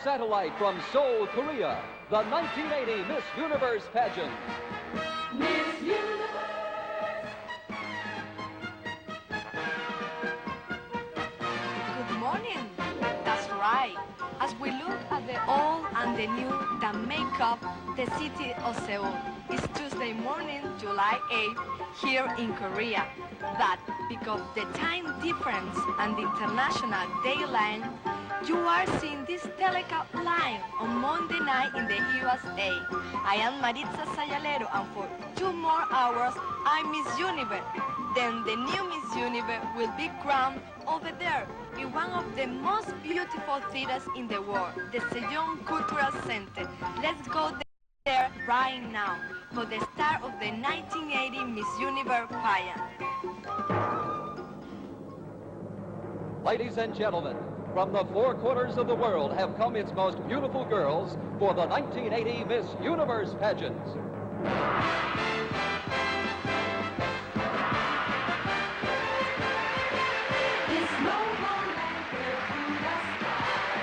satellite from Seoul, Korea, the 1980 Miss Universe pageant. Miss Universe. Good morning. That's right. As we look at the old and the new that make up the city of Seoul, it's Tuesday morning, July 8th, here in Korea. That because the time difference and the international daylight, you are seeing this telecast line on Monday night in the USA. I am Maritza Sayalero, and for 2 more hours, I'm Miss Universe. Then the new Miss Universe will be crowned over there in one of the most beautiful theaters in the world, the Sejong Cultural Center. Let's go there right now for the start of the 1980 Miss Universe pageant. Ladies and gentlemen, from the 4 corners of the world have come its most beautiful girls for the 1980 Miss Universe pageant. This noble land where through the stars,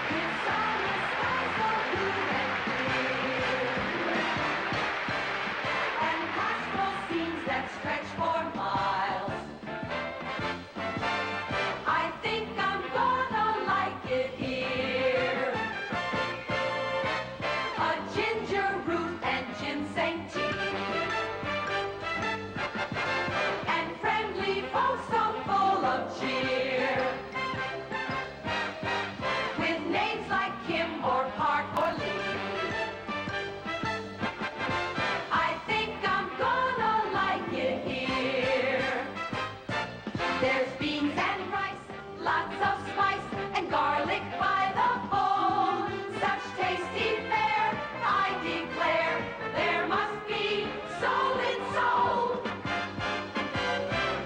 with summer skies so blue and clear, and pastoral scenes that stretch for miles. I think I'm gonna like it here. A ginger root and ginseng tea, and friendly folks so full of cheer, with names like Kim or Park or Lee. I think I'm gonna like it here. There's beans and rice, lots of spice, and garlic by the bowl. Such tasty fare, I declare, there must be soul in soul.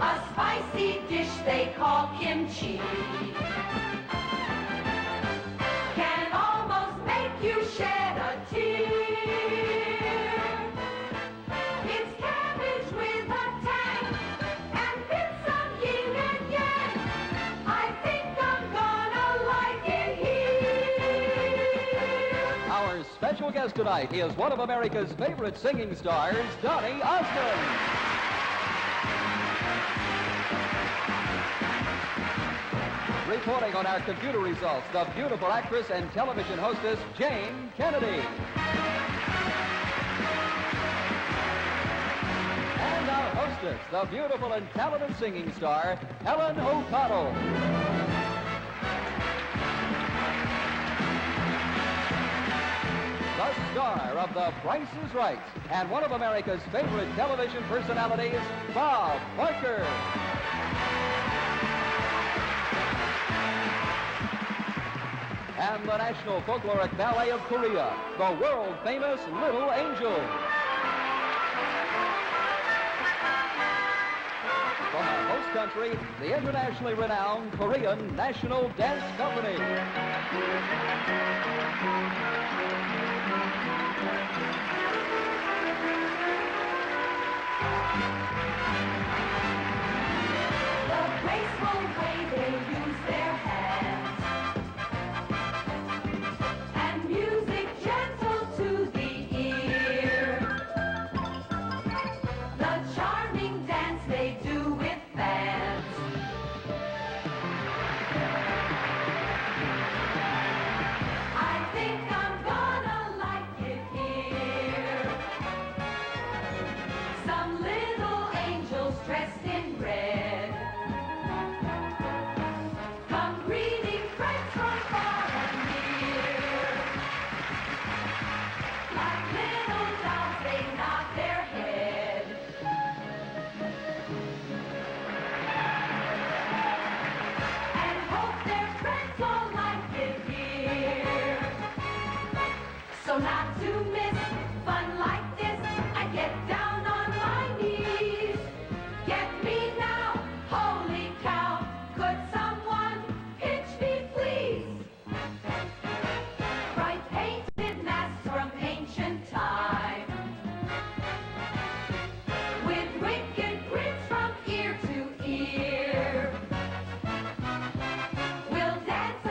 A spicy dish they call kimchi can almost make you shed a tear. It's cabbage with a tang and bits of yin and yang. I think I'm gonna like it here. Our special guest tonight is one of America's favorite singing stars, Donny Osmond. Reporting on our computer results, the beautiful actress and television hostess, Jane Kennedy. And our hostess, the beautiful and talented singing star, Helen O'Connell. The star of The Price is Right, and one of America's favorite television personalities, Bob Barker. And the National Folkloric Ballet of Korea, the world-famous Little Angel. From our host country, the internationally renowned Korean National Dance Company. The graceful way they use their hands, and music gentle to the ear. The charming dance they do with fans. I think I'm gonna like it here. Some little angels dressed in red come greeting friends from far and near. Like little dolls, they nod their head and hope their friends will like it here. So not to miss fun like this, I get down on my knees. Get me now, holy cow, could someone pitch me please? Bright painted masks from ancient time, with wicked grins from ear to ear. We'll dance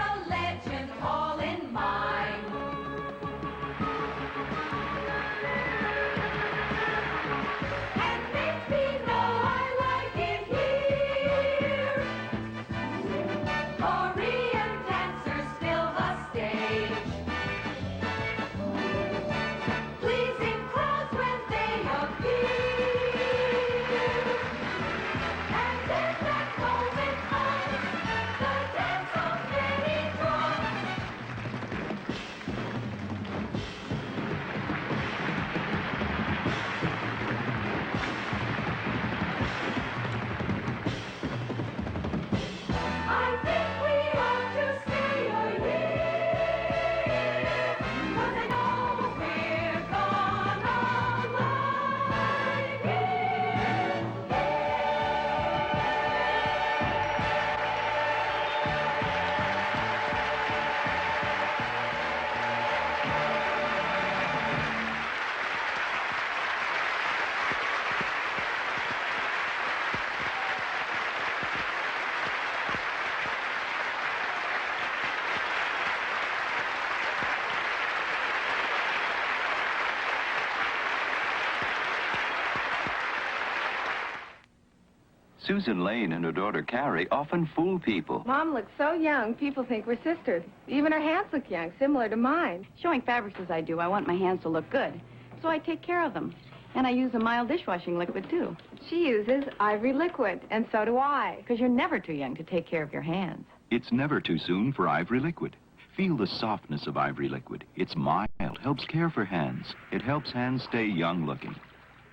Susan Lane and her daughter Carrie often fool people. Mom looks so young, people think we're sisters. Even her hands look young, similar to mine. Showing fabrics as I do, I want my hands to look good. So I take care of them. And I use a mild dishwashing liquid, too. She uses Ivory Liquid, and so do I. Because you're never too young to take care of your hands. It's never too soon for Ivory Liquid. Feel the softness of Ivory Liquid. It's mild, helps care for hands. It helps hands stay young-looking.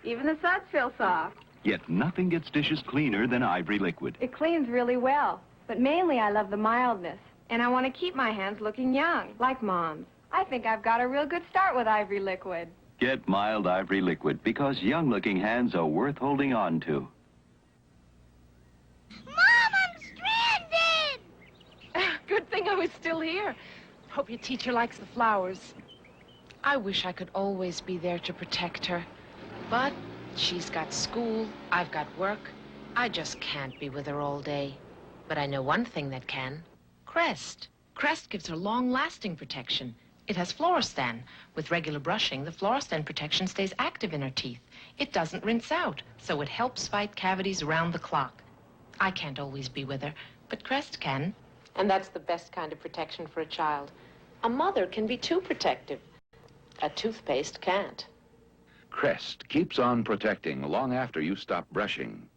Even the suds feel soft. Yet nothing gets dishes cleaner than Ivory Liquid. It cleans really well, but mainly I love the mildness. And I want to keep my hands looking young, like Mom's. I think I've got a real good start with Ivory Liquid. Get mild Ivory Liquid because young-looking hands are worth holding on to. Mom, I'm stranded! Good thing I was still here. Hope your teacher likes the flowers. I wish I could always be there to protect her. But she's got school, I've got work. I just can't be with her all day. But I know one thing that can. Crest. Crest gives her long-lasting protection. It has Floristan. With regular brushing, the Floristan protection stays active in her teeth. It doesn't rinse out, so it helps fight cavities around the clock. I can't always be with her, but Crest can. And that's the best kind of protection for a child. A mother can be too protective. A toothpaste can't. Crest keeps on protecting long after you stop brushing.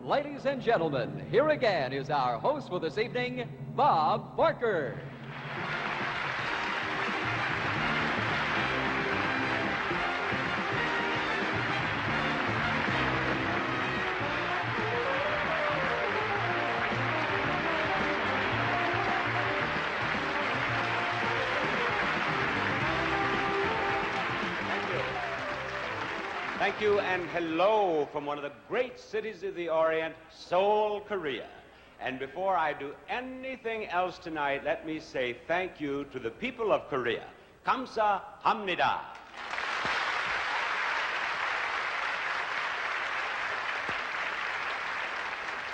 Ladies and gentlemen, here again is our host for this evening, Bob Barker. Thank you, and hello from one of the great cities of the Orient, Seoul, Korea. And before I do anything else tonight, let me say thank you to the people of Korea. 감사합니다.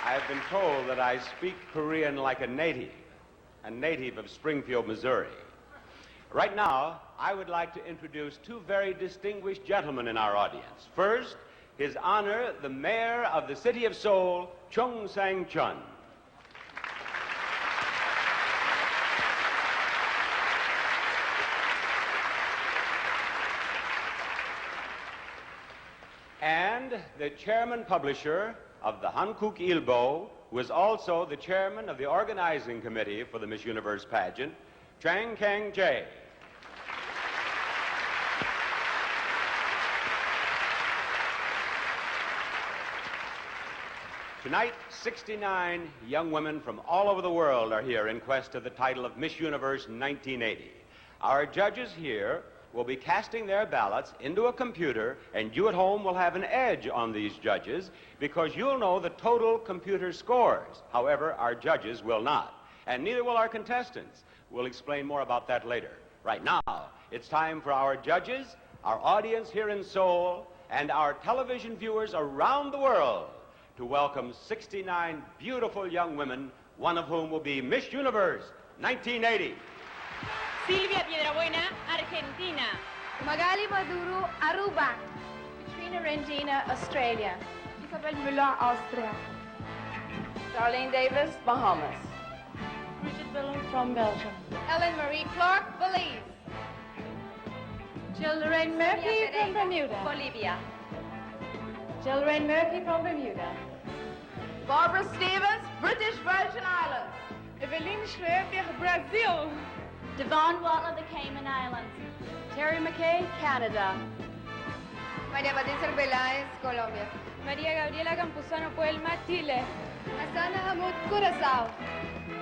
I've been told that I speak Korean like a native of Springfield, Missouri. Right now, I would like to introduce two very distinguished gentlemen in our audience. First, His Honor, the Mayor of the City of Seoul, Chung Sang-chun. And the Chairman Publisher of the Hankuk Ilbo, who is also the Chairman of the Organizing Committee for the Miss Universe pageant, Chang Kang-jae. Tonight, 69 young women from all over the world are here in quest of the title of Miss Universe 1980. Our judges here will be casting their ballots into a computer, and you at home will have an edge on these judges because you'll know the total computer scores. However, our judges will not, and neither will our contestants. We'll explain more about that later. Right now, it's time for our judges, our audience here in Seoul, and our television viewers around the world to welcome 69 beautiful young women, one of whom will be Miss Universe 1980. Silvia Piedrabuena, Argentina. Magali Maduro, Aruba. Katrina Rengina, Australia. Isabel Müller, Austria. Darlene Davis, Bahamas. Bridget Billum from Belgium. Ellen Marie Clark, Belize. Jill Lorraine Murphy from Bermuda. Bolivia. Jill Lorraine Murphy from Bermuda. Barbara Stevens, British Virgin Islands. Evelyn Schreiber, Brazil. Devon Waller, the Cayman Islands. Terry McKay, Canada. María Patricia Arbeláez, Colombia. María Gabriela Campuzano, Puelma, Chile. Asana Hamud, Curazao.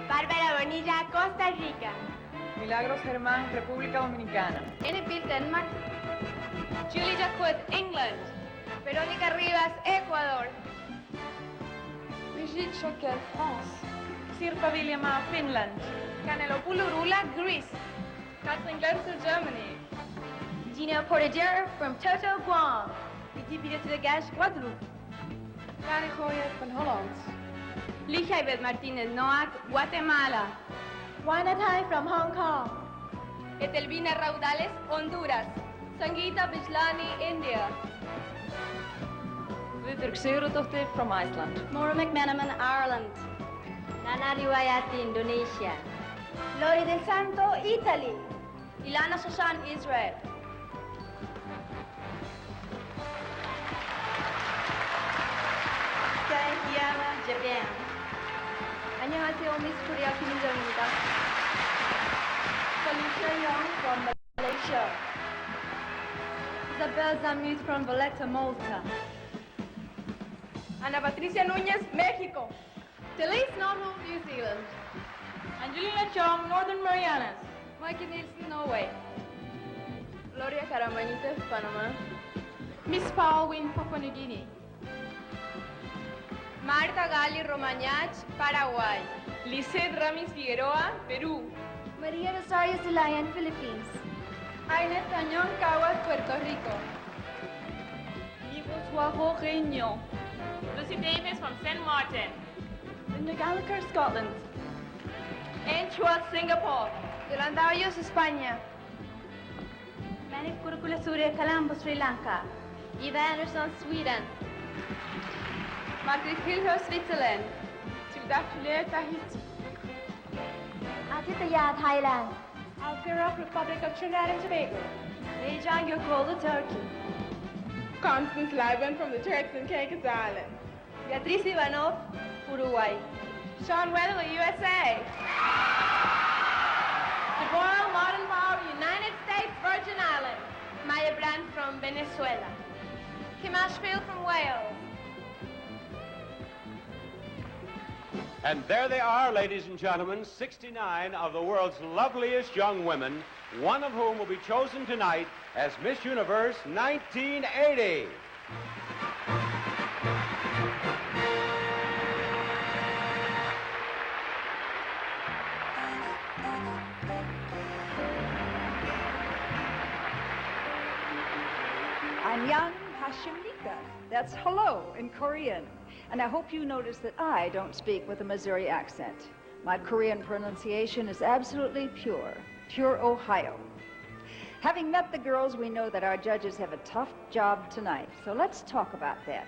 Bárbara Bonilla, Costa Rica. Milagros Germán, República Dominicana. Enepil, Denmark. Julie Jacquet, England. Verónica Rivas, Ecuador. Brigitte Choquet, France. Sirpa Villiama, Finland. Canelopoulou Rula, Greece. Kathleen Glenser, Germany. Gina Portager from Toto, Guam. Vidibida de Gash, Guadeloupe. Kari Gooyer van Holland. Lijaibet Martínez Noack, Guatemala. Juana Tai from Hong Kong. Etelvina Raudales, Honduras. Sangeeta Bijlani, India. Guðbjörg Sigurðardóttir from Iceland. Maura McManaman, Ireland. Nana Riwayati, Indonesia. Lori Del Santo, Italy. Ilana Susan, Israel. Hiyama, Japan. 안녕하세요, Miss Korea 김희정입니다. Felicia Young from Malaysia. Isabel Zamut from Valletta, Malta. Ana Patricia Núñez, México. Delise Normal, New Zealand. Angelina Chong, Northern Marianas. Mikey Nielsen, Norway. Gloria Caramanita, Panama. Miss Paul Win, Papua New Guinea. Marta Gali Romagnach, Paraguay. Lisette Ramis Figueroa, Perú. Maria Rosario Zelayan, Philippines. Agnes Tañón Caguas, Puerto Rico. Yves Waho, Réunion. Lucy Davis from St. Martin. Linda Gallagher, Scotland. Anne Schwartz, Singapore. Yolanda Hoyos, España. Manik Kurukula Surya, Colombo, Sri Lanka. Eva Anderson, Sweden. Margaret Hilher, Switzerland. Ciudad Chile, Tahiti. Aditya, Thailand. Alfirov, Republic of Trinidad and Tobago. Lejan Yokola, Turkey. Constance Liban from the Turks and Caicos Islands. Beatriz Ivanov, Uruguay. Sean Weatherly, USA. DeBoyle, Modern Power, United States Virgin Islands. Maya Brandt from Venezuela. Kim Ashfield from Wales. And there they are, ladies and gentlemen, 69 of the world's loveliest young women, one of whom will be chosen tonight as Miss Universe 1980. Annyeong Hashimnika. That's hello in Korean. And I hope you notice that I don't speak with a Missouri accent. My Korean pronunciation is absolutely pure Ohio. Having met the girls, we know that our judges have a tough job tonight. So let's talk about that.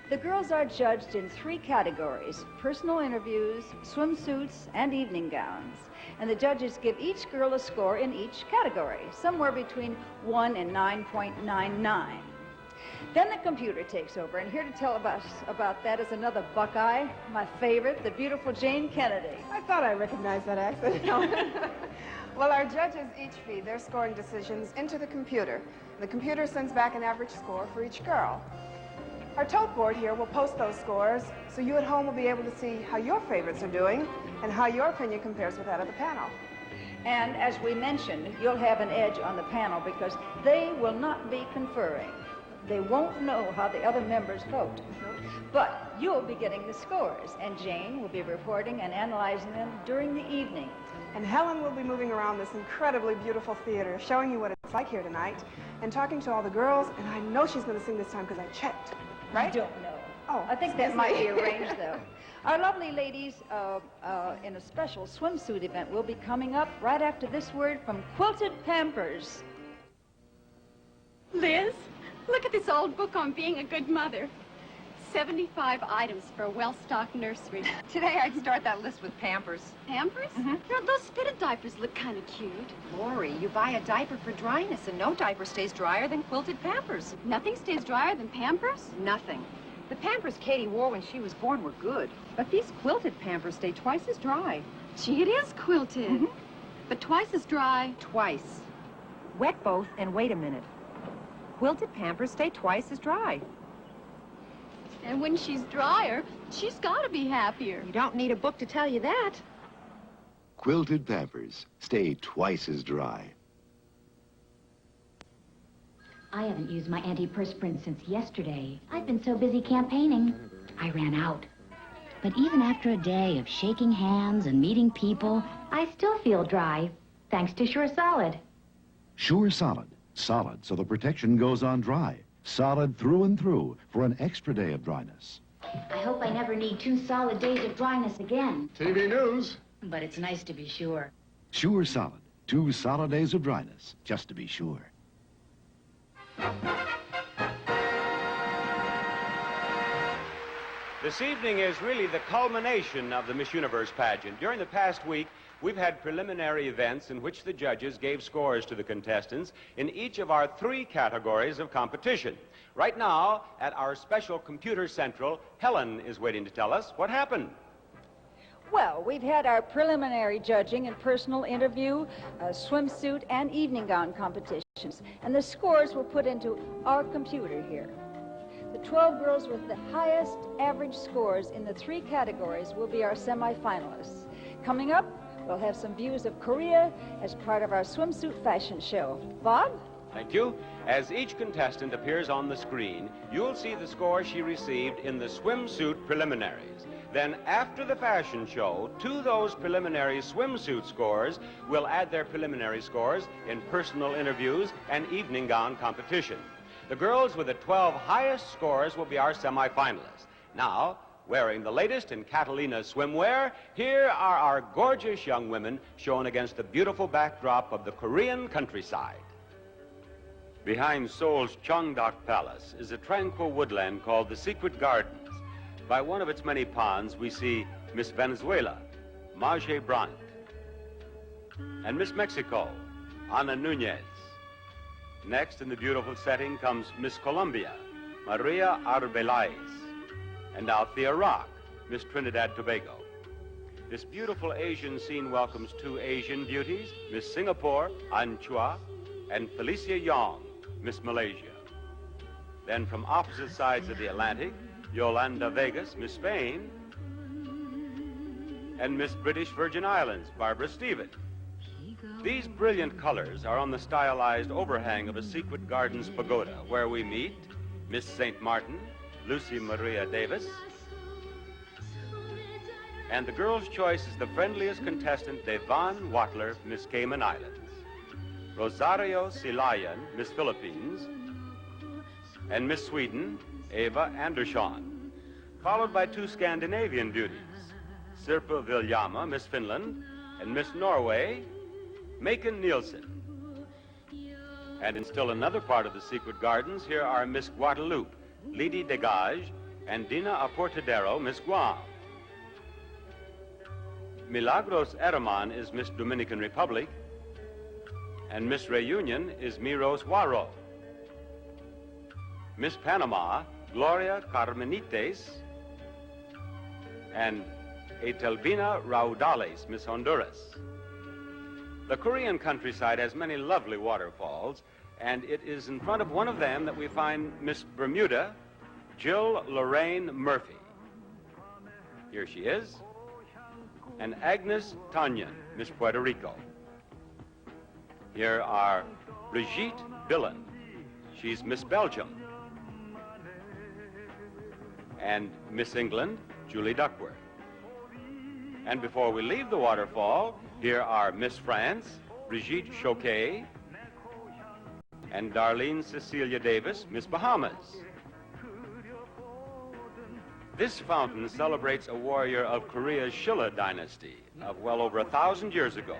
The girls are judged in 3 categories: personal interviews, swimsuits, and evening gowns. And the judges give each girl a score in each category, somewhere between 1 and 9.99. Then the computer takes over, and here to tell us about that is another Buckeye, my favorite, the beautiful Jane Kennedy. I thought I recognized that accent. Well, our judges each feed their scoring decisions into the computer. The computer sends back an average score for each girl. Our tote board here will post those scores, so you at home will be able to see how your favorites are doing and how your opinion compares with that of the panel. And as we mentioned, you'll have an edge on the panel because they will not be conferring. They won't know how the other members vote. But you'll be getting the scores, and Jane will be reporting and analyzing them during the evening. And Helen will be moving around this incredibly beautiful theater, showing you what it's like here tonight, and talking to all the girls, and I know she's going to sing this time because I checked. Right? I don't know. Oh, I think that might be arranged, though. Our lovely ladies in a special swimsuit event will be coming up right after this word from Quilted Pampers. Liz, look at this old book on being a good mother. 75 items for a well-stocked nursery. Today I'd start that list with Pampers. Pampers? Now, those fitted diapers look kind of cute. Lori, you buy a diaper for dryness, and no diaper stays drier than Quilted Pampers. Nothing stays drier than Pampers? Nothing. The Pampers Katie wore when she was born were good, but these Quilted Pampers stay twice as dry. Gee, it is quilted. But twice as dry. Twice. Wet both, and wait a minute. Quilted Pampers stay twice as dry. And when she's drier, she's got to be happier. You don't need a book to tell you that. Quilted Pampers stay twice as dry. I haven't used my antiperspirant since yesterday. I've been so busy campaigning, I ran out. But even after a day of shaking hands and meeting people, I still feel dry, thanks to Sure Solid. Sure Solid. Solid so the protection goes on dry. Solid through and through for an extra day of dryness. I hope I never need 2 solid days of dryness again. TV News. But it's nice to be sure. Sure Solid. 2 solid days of dryness, just to be sure. This evening is really the culmination of the Miss Universe pageant. During the past week, we've had preliminary events in which the judges gave scores to the contestants in each of our 3 categories of competition. Right now, at our special computer central, Helen is waiting to tell us what happened. Well, we've had our preliminary judging and personal interview, swimsuit, and evening gown competitions. And the scores were put into our computer here. The 12 girls with the highest average scores in the 3 categories will be our semifinalists. Coming up, we'll have some views of Korea as part of our swimsuit fashion show. Bob? Thank you. As each contestant appears on the screen, you'll see the score she received in the swimsuit preliminaries. Then, after the fashion show, to those preliminary swimsuit scores, we'll add their preliminary scores in personal interviews and evening gown competition. The girls with the 12 highest scores will be our semifinalists. Now, wearing the latest in Catalina swimwear, here are our gorgeous young women shown against the beautiful backdrop of the Korean countryside. Behind Seoul's Cheongdak Palace is a tranquil woodland called the Secret Gardens. By one of its many ponds, we see Miss Venezuela, Marge Brandt, and Miss Mexico, Ana Nunez. Next, in the beautiful setting, comes Miss Colombia, Maria Arbeláez, and Althea Rock, Miss Trinidad Tobago. This beautiful Asian scene welcomes 2 Asian beauties, Miss Singapore, An Chua, and Felicia Yong, Miss Malaysia. Then from opposite sides of the Atlantic, Yolanda Vegas, Miss Spain, and Miss British Virgin Islands, Barbara Stephen. These brilliant colors are on the stylized overhang of a Secret Gardens pagoda, where we meet Miss St. Martin, Lucy Maria Davis, and the girl's choice is the friendliest contestant, Devon Watler, Miss Cayman Islands, Rosario Silayan, Miss Philippines, and Miss Sweden, Eva Andersson, followed by 2 Scandinavian beauties, Sirpa Viljama, Miss Finland, and Miss Norway, Macon Nielsen. And in still another part of the Secret Gardens, here are Miss Guadalupe, Lady Degage, and Dina Aportadero, Miss Guam. Milagros Eraman is Miss Dominican Republic, and Miss Reunion is Miros Waro. Miss Panama, Gloria Carmenites, and Etelvina Raudales, Miss Honduras. The Korean countryside has many lovely waterfalls, and it is in front of one of them that we find Miss Bermuda, Jill Lorraine Murphy. Here she is. And Agnes Tanyan, Miss Puerto Rico. Here are Brigitte Billen. She's Miss Belgium. And Miss England, Julie Duckworth. And before we leave the waterfall, here are Miss France, Brigitte Choquet, and Darlene Cecilia Davis, Miss Bahamas. This fountain celebrates a warrior of Korea's Shilla dynasty of well over 1,000 years ago.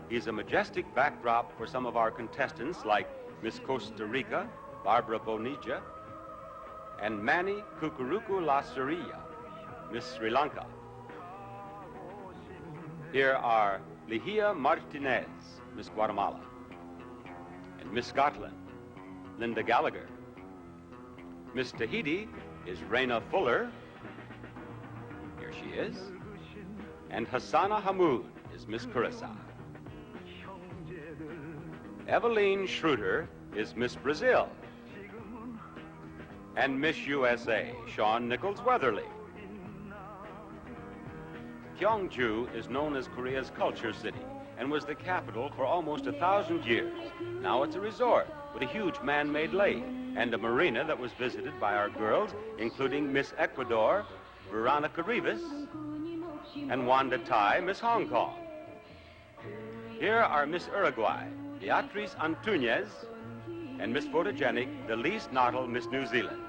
He's a majestic backdrop for some of our contestants like Miss Costa Rica, Barbara Bonilla, and Manny Cucurucu Lasarilla, Miss Sri Lanka. Here are Ligia Martinez, Miss Guatemala, and Miss Scotland, Linda Gallagher. Miss Tahiti is Raina Fuller. Here she is. And Hassana Hamoud is Miss Curacao. Eveline Schroeder is Miss Brazil. And Miss USA, Sean Nichols Weatherly. Gyeongju is known as Korea's culture city and was the capital for almost 1,000 years. Now it's a resort with a huge man-made lake and a marina that was visited by our girls, including Miss Ecuador, Veronica Rivas, and Wanda Tai, Miss Hong Kong. Here are Miss Uruguay, Beatriz Antunes, and Miss Photogenic, Delise Knottle, Miss New Zealand.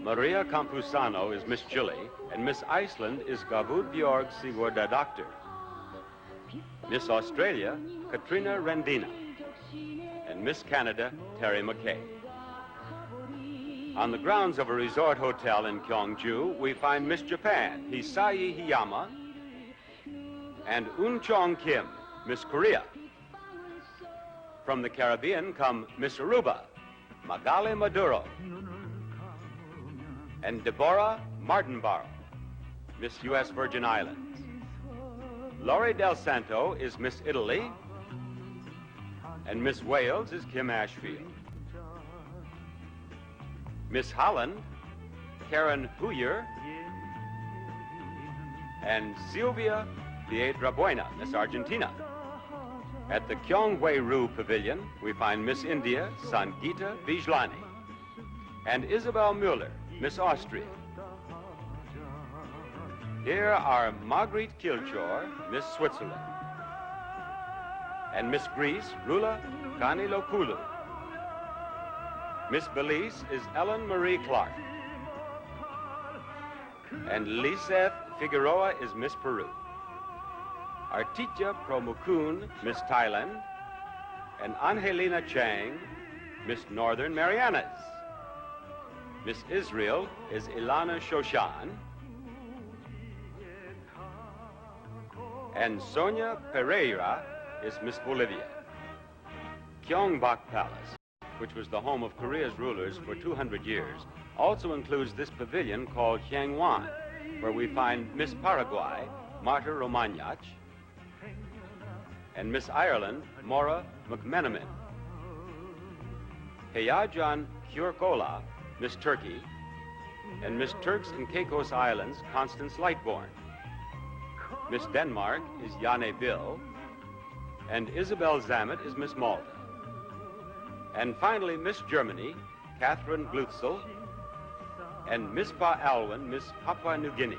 Maria Campusano is Miss Chile, and Miss Iceland is Gavud Bjorg Sigurda Doctor. Miss Australia, Katrina Rendina, and Miss Canada, Terry McKay. On the grounds of a resort hotel in Gyeongju, we find Miss Japan, Hisayi Hiyama, and Un Chong Kim, Miss Korea. From the Caribbean come Miss Aruba, Magali Maduro, and Deborah Martinborough, Miss U.S. Virgin Islands. Laurie Del Santo is Miss Italy, and Miss Wales is Kim Ashfield. Miss Holland, Karen Huyer, and Silvia Piedrabuena, Miss Argentina. At the Gyeonghui-ru Pavilion, we find Miss India, Sangeeta Bijlani, and Isabel Mueller, Miss Austria. Here are Margriet Kilchor, Miss Switzerland, and Miss Greece, Rula Kanilopulu. Miss Belize is Ellen Marie Clark, and Liseth Figueroa is Miss Peru. Artitya Promukun, Miss Thailand, and Angelina Chang, Miss Northern Marianas. Miss Israel is Ilana Shoshan, and Sonia Pereira is Miss Bolivia. Gyeongbok Palace, which was the home of Korea's rulers for 200 years, also includes this pavilion called Hyangwon, where we find Miss Paraguay, Marta Romagnac, and Miss Ireland, Maura McMenamin. Heyajan Kyrkola, Miss Turkey, and Miss Turks and Caicos Islands, Constance Lightbourne. Miss Denmark is Jane Bill, and Isabel Zamet is Miss Malta. And finally, Miss Germany, Catherine Glutzel, and Mispa Alwyn, Miss Papua New Guinea.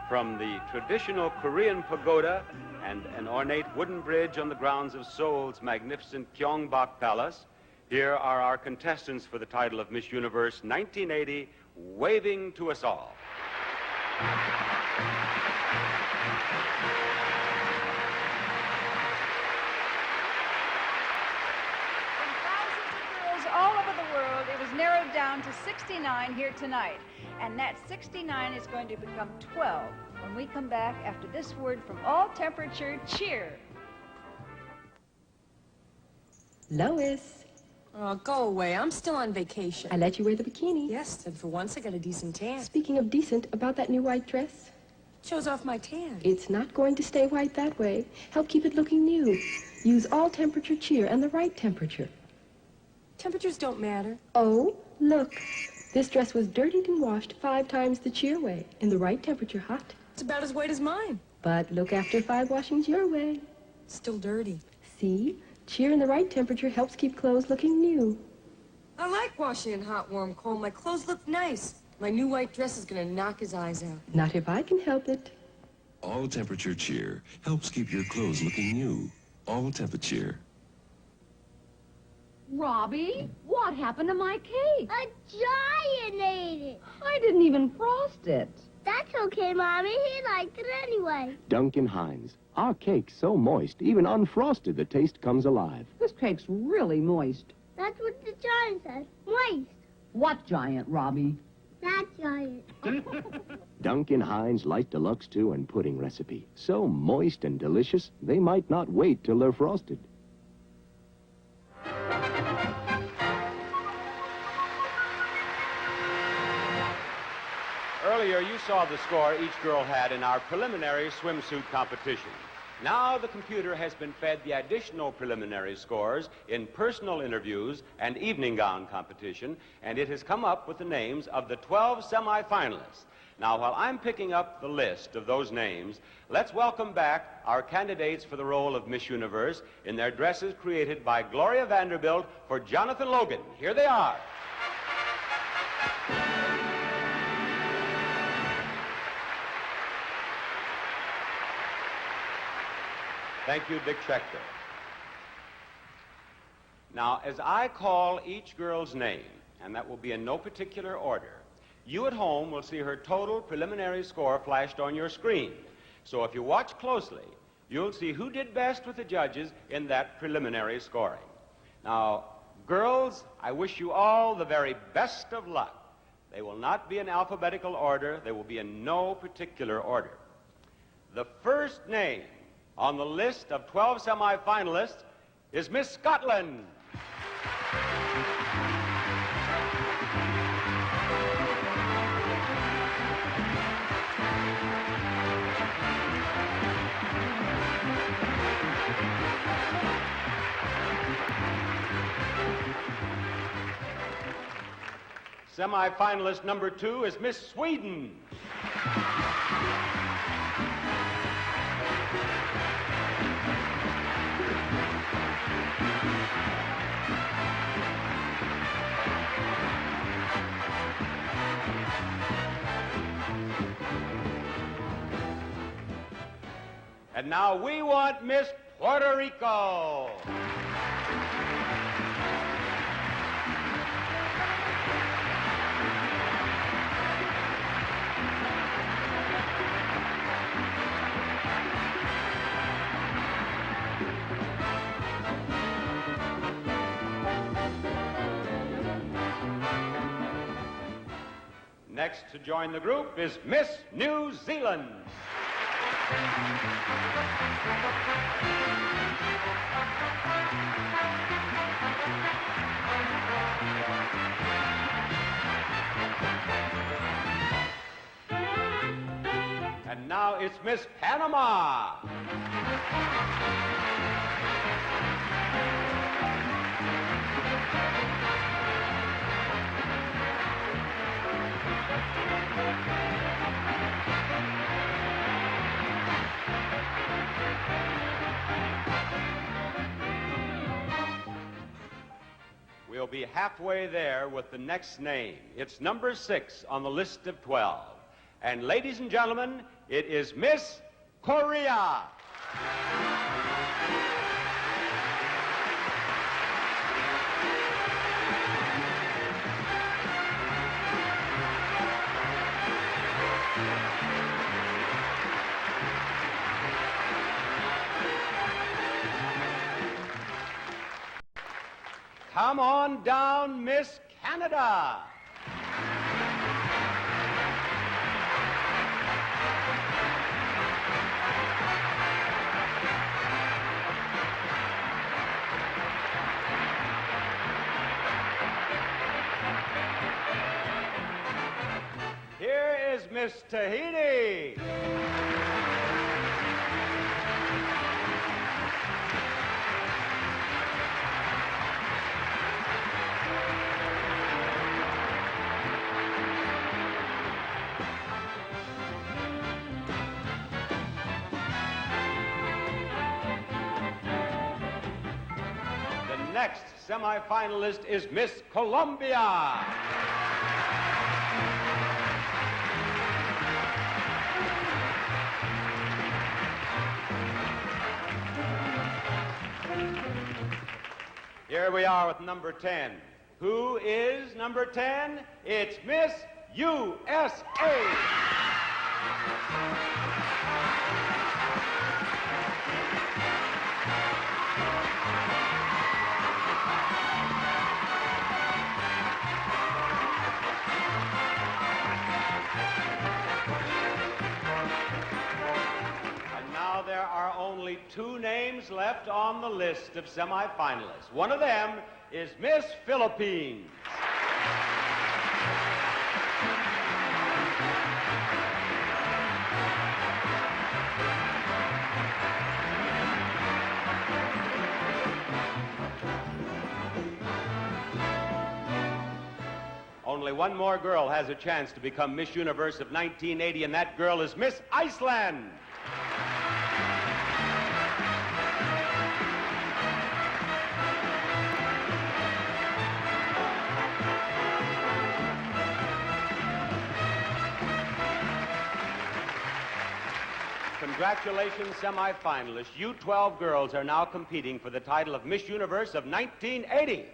From the traditional Korean pagoda and an ornate wooden bridge on the grounds of Seoul's magnificent Gyeongbok Palace, here are our contestants for the title of Miss Universe 1980, waving to us all. All over the world, it was narrowed down to 69 here tonight. And that 69 is going to become 12 when we come back after this word from All Temperature Cheer. Lois. Oh, go away. I'm still on vacation. I let you wear the bikini. Yes, and for once I got a decent tan. Speaking of decent, about that new white dress? Shows off my tan. It's not going to stay white that way. Help keep it looking new. Use All Temperature Cheer and the right temperature. Temperatures don't matter. Oh, look. This dress was dirtied and washed 5 times the cheer way. In the right temperature, hot. It's about as white as mine. But look after 5 washings your way. Still dirty. See? Cheer in the right temperature helps keep clothes looking new. I like washing in hot, warm, cold. My clothes look nice. My new white dress is gonna knock his eyes out. Not if I can help it. All Temperature Cheer helps keep your clothes looking new. All Temperature. Robbie, what happened to my cake? A giant ate it. I didn't even frost it. That's okay, Mommy. He liked it anyway. Duncan Hines. Our cake's so moist, even unfrosted, the taste comes alive. This cake's really moist. That's what the giant said. Moist. What giant, Robbie? That giant. Duncan Hines Light Deluxe 2 and pudding recipe. So moist and delicious, they might not wait till they're frosted. Earlier, you saw the score each girl had in our preliminary swimsuit competition. Now the computer has been fed the additional preliminary scores in personal interviews and evening gown competition, and it has come up with the names of the 12 semifinalists. Now, while I'm picking up the list of those names, let's welcome back our candidates for the role of Miss Universe in their dresses created by Gloria Vanderbilt for Jonathan Logan. Here they are. Thank you, Dick Schechter. Now, as I call each girl's name, and that will be in no particular order, you at home will see her total preliminary score flashed on your screen. So if you watch closely, you'll see who did best with the judges in that preliminary scoring. Now, Girls, I wish you all the very best of luck. They will not be in alphabetical order. They will be in no particular order. The first name on the list of 12 semifinalists is Miss Scotland. Semifinalist number 2 is Miss Sweden. And now we want Miss Puerto Rico. Next to join the group is Miss New Zealand. And now it's Miss Panama. We'll be halfway there with the next name. It's number 6 on the list of 12. And ladies and gentlemen, it is Miss Korea. Come on down, Miss Canada. Here is Miss Tahiti. Next semifinalist is Miss Colombia. Here we are with number 10. Who is number 10? It's Miss USA. There are only 2 names left on the list of semifinalists. One of them is Miss Philippines. Only one more girl has a chance to become Miss Universe of 1980, and that girl is Miss Iceland. Congratulations, semifinalists. You 12 girls are now competing for the title of Miss Universe of 1980.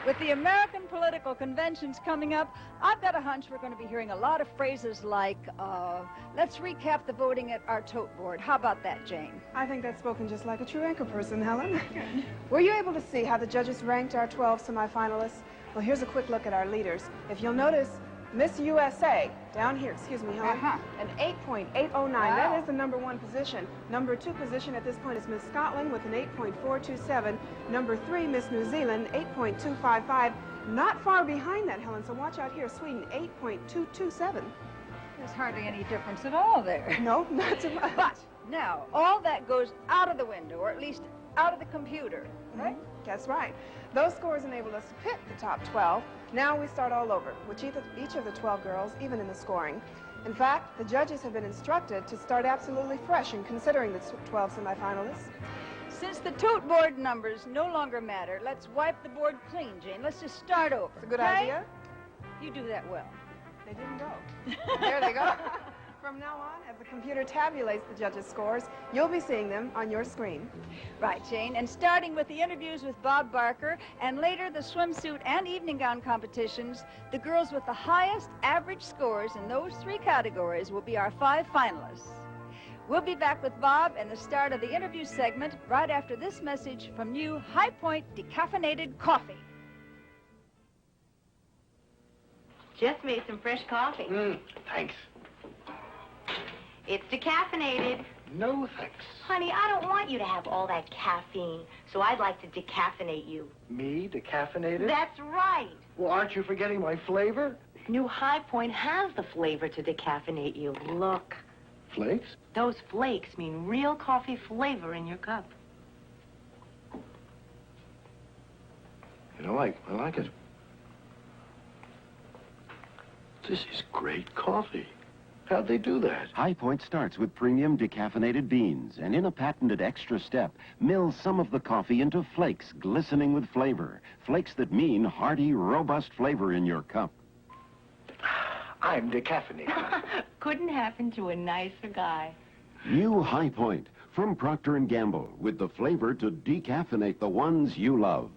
With the American political conventions coming up, I've got a hunch we're going to be hearing a lot of phrases like, let's recap the voting at our tote board. How about that, Jane? I think that's spoken just like a true anchor person, Helen. Were you able to see how the judges ranked our 12 semifinalists? Well, here's a quick look at our leaders. If you'll notice, Miss USA, down here, excuse me, Helen, an 8.809. Wow. That is the number 1 position. Number 2 position at this point is Miss Scotland with an 8.427. Number 3, Miss New Zealand, 8.255. Not far behind that, Helen, so watch out here. Sweden, 8.227. There's hardly any difference at all there. No, not too much. But now, all that goes out of the window, or at least out of the computer, right? That's right. Those scores enabled us to pick the top 12. Now we start all over, with each of the 12 girls, even in the scoring. In fact, the judges have been instructed to start absolutely fresh in considering the 12 semifinalists. Since the tote board numbers no longer matter, let's wipe the board clean, Jane. Let's just start over. It's a good okay? idea. You do that well. They didn't go. There they go. From now on, as the computer tabulates the judges' scores, you'll be seeing them on your screen. Right, Jane. And starting with the interviews with Bob Barker, and later the swimsuit and evening gown competitions, the girls with the highest average scores in those 3 categories will be our 5 finalists. We'll be back with Bob and the start of the interview segment right after this message from new High Point Decaffeinated Coffee. Just made some fresh coffee. Thanks. It's decaffeinated. No, thanks. Honey, I don't want you to have all that caffeine, so I'd like to decaffeinate you. Me, decaffeinated? That's right. Well, aren't you forgetting my flavor? New High Point has the flavor to decaffeinate you. Look. Flakes? Those flakes mean real coffee flavor in your cup. You know, I like it. This is great coffee. How'd they do that? High Point starts with premium decaffeinated beans, and in a patented extra step, mills some of the coffee into flakes glistening with flavor. Flakes that mean hearty, robust flavor in your cup. I'm decaffeinated. Couldn't happen to a nicer guy. New High Point from Procter & Gamble, with the flavor to decaffeinate the ones you love.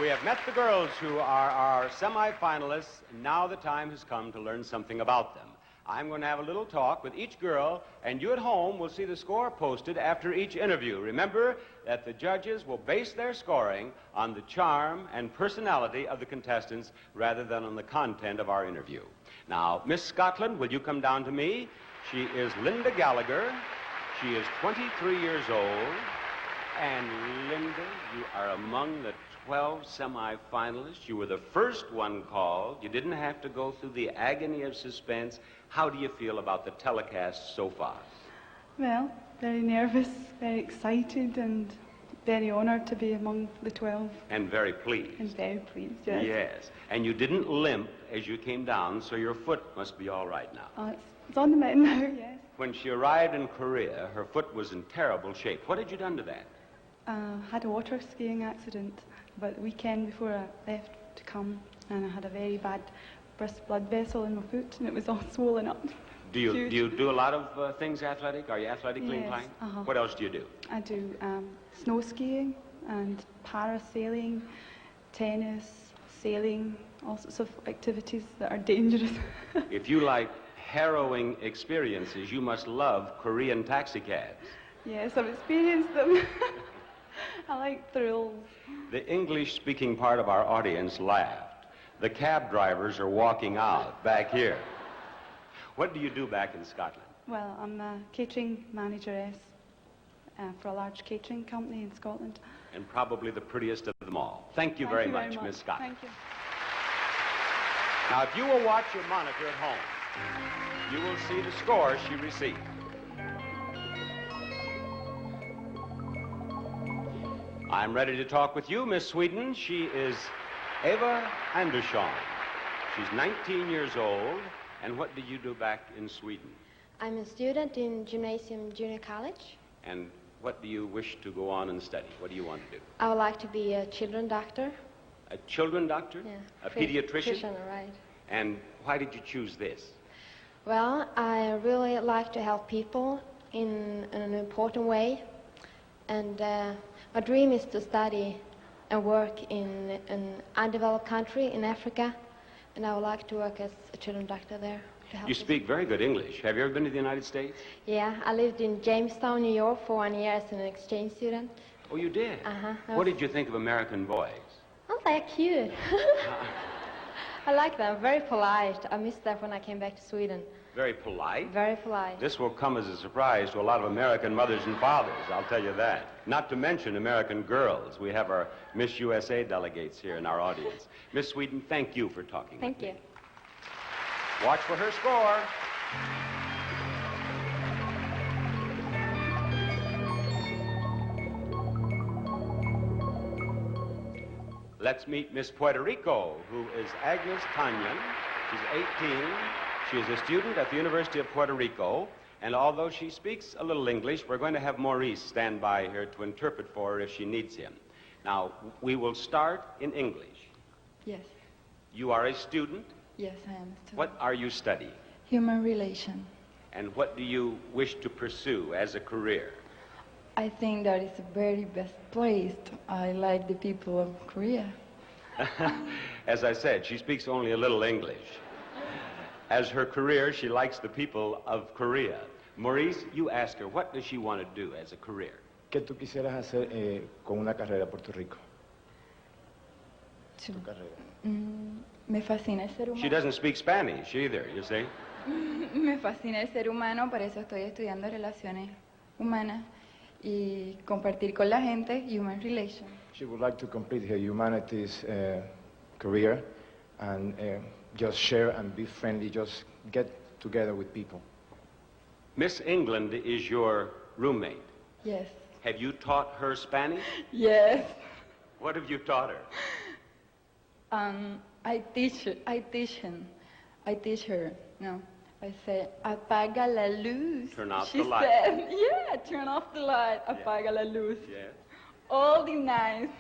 We have met the girls who are our semifinalists, and now the time has come to learn something about them. I'm going to have a little talk with each girl, and you at home will see the score posted after each interview. Remember that the judges will base their scoring on the charm and personality of the contestants rather than on the content of our interview. Now, Miss Scotland, will you come down to me? She is Linda Gallagher. She is 23 years old. And Linda, you are among the 12 semifinalists. You were the first one called. You didn't have to go through the agony of suspense. How do you feel about the telecast so far? Well, very nervous, very excited, and very honoured to be among the 12. And very pleased. And very pleased, yes. Yes. And you didn't limp as you came down, so your foot must be all right now. It's on the mend now, yes. When she arrived in Korea, her foot was in terrible shape. What had you done to that? Had a water skiing accident about the weekend before I left to come, and I had a very bad burst blood vessel in my foot, and it was all swollen up. Do you do a lot of things athletic? Are you athletically inclined? What else do you do? I do snow skiing and parasailing, tennis, sailing, all sorts of activities that are dangerous. If you like harrowing experiences, you must love Korean taxicabs. Yes, I've experienced them. I like thrills. The English-speaking part of our audience laughed. The cab drivers are walking out back here. What do you do back in Scotland? Well, I'm a catering manageress for a large catering company in Scotland. And probably the prettiest of them all. Thank you very much, Miss Scott. Thank you. Now, if you will watch your monitor at home, you will see the score she received. I'm ready to talk with you, Miss Sweden. She is Eva Andersson. She's 19 years old. And what do you do back in Sweden? I'm a student in Gymnasium Junior College. And what do you wish to go on and study? What do you want to do? I would like to be a children doctor. A children doctor? Yeah. A pediatrician? Pediatrician, right. And why did you choose this? Well, I really like to help people in an important way. And my dream is to study and work in an undeveloped country in Africa. And I would like to work as a children's doctor there. To help You speak very good English. Have you ever been to the United States? Yeah, I lived in Jamestown, New York for 1 year as an exchange student. Oh, you did? Uh-huh. What did you think of American boys? Oh, they're cute. I like them, very polite. I missed that when I came back to Sweden. Very polite? Very polite. This will come as a surprise to a lot of American mothers and fathers, I'll tell you that. Not to mention American girls. We have our Miss USA delegates here in our audience. Miss Sweden, thank you for talking. Thank you. Watch for her score. Let's meet Miss Puerto Rico, who is Agnes Tanyan. She's 18. She is a student at the University of Puerto Rico, and although she speaks a little English, we're going to have Maurice stand by here to interpret for her if she needs him. Now, we will start in English. Yes. You are a student. Yes, I am. Too. What are you studying? Human relation. And what do you wish to pursue as a career? I think that is the very best place. I like the people of Korea. As I said, she speaks only a little English. As her career, she likes the people of Korea. Maurice, you ask her, what does she want to do as a career? ¿Qué tú quisieras hacer con una carrera en Puerto Rico? Tu carrera. Me fascina el ser humano. She doesn't speak Spanish either, you see. Me fascina el ser humano, por eso estoy estudiando relaciones humanas y compartir con la gente, human relations. She would like to complete her humanities career and just share and be friendly, just get together with people. Miss England is your roommate. Yes. Have you taught her Spanish? Yes. What have you taught her? I teach her. No, I say, apaga la luz. Turn off she the light. Said, yeah, turn off the light. Apaga la luz. Yes. All the night.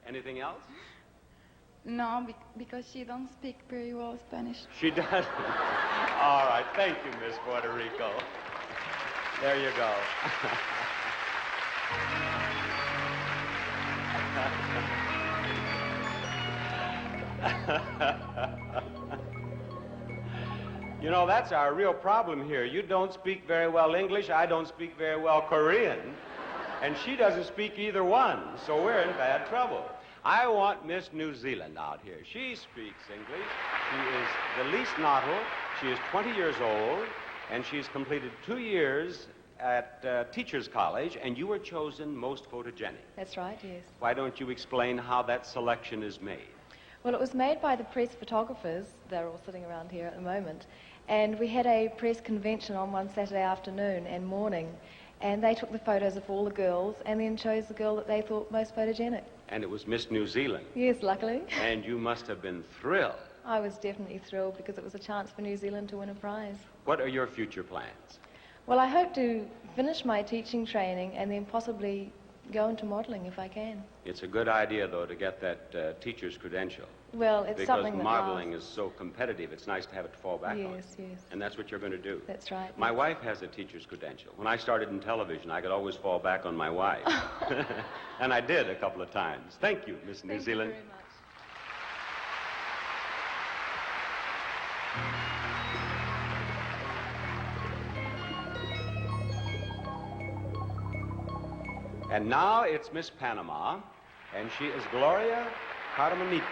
Anything else? No, because she don't speak very well Spanish. She doesn't. All right, thank you, Miss Puerto Rico. There you go. You know, that's our real problem here. You don't speak very well English, I don't speak very well Korean, and she doesn't speak either one, so we're in bad trouble. I want Miss New Zealand out here. She speaks English. She is the least Nottle. She is 20 years old, and she's completed 2 years at Teachers College, and you were chosen most photogenic. That's right, yes. Why don't you explain how that selection is made? Well, it was made by the press photographers. They're all sitting around here at the moment. And we had a press convention on one Saturday afternoon and morning, and they took the photos of all the girls and then chose the girl that they thought most photogenic. And it was Miss New Zealand. Yes, luckily. And you must have been thrilled. I was definitely thrilled because it was a chance for New Zealand to win a prize. What are your future plans? Well, I hope to finish my teaching training and then possibly go into modeling if I can. It's a good idea, though, to get that teacher's credential. Well, it's something that because modeling is so competitive, it's nice to have it to fall back on. Yes, yes. And that's what you're going to do. That's right. My wife has a teacher's credential. When I started in television, I could always fall back on my wife. And I did a couple of times. Thank you, Miss New Zealand. Thank you very much. And now it's Miss Panama, and she is Gloria Carmenites.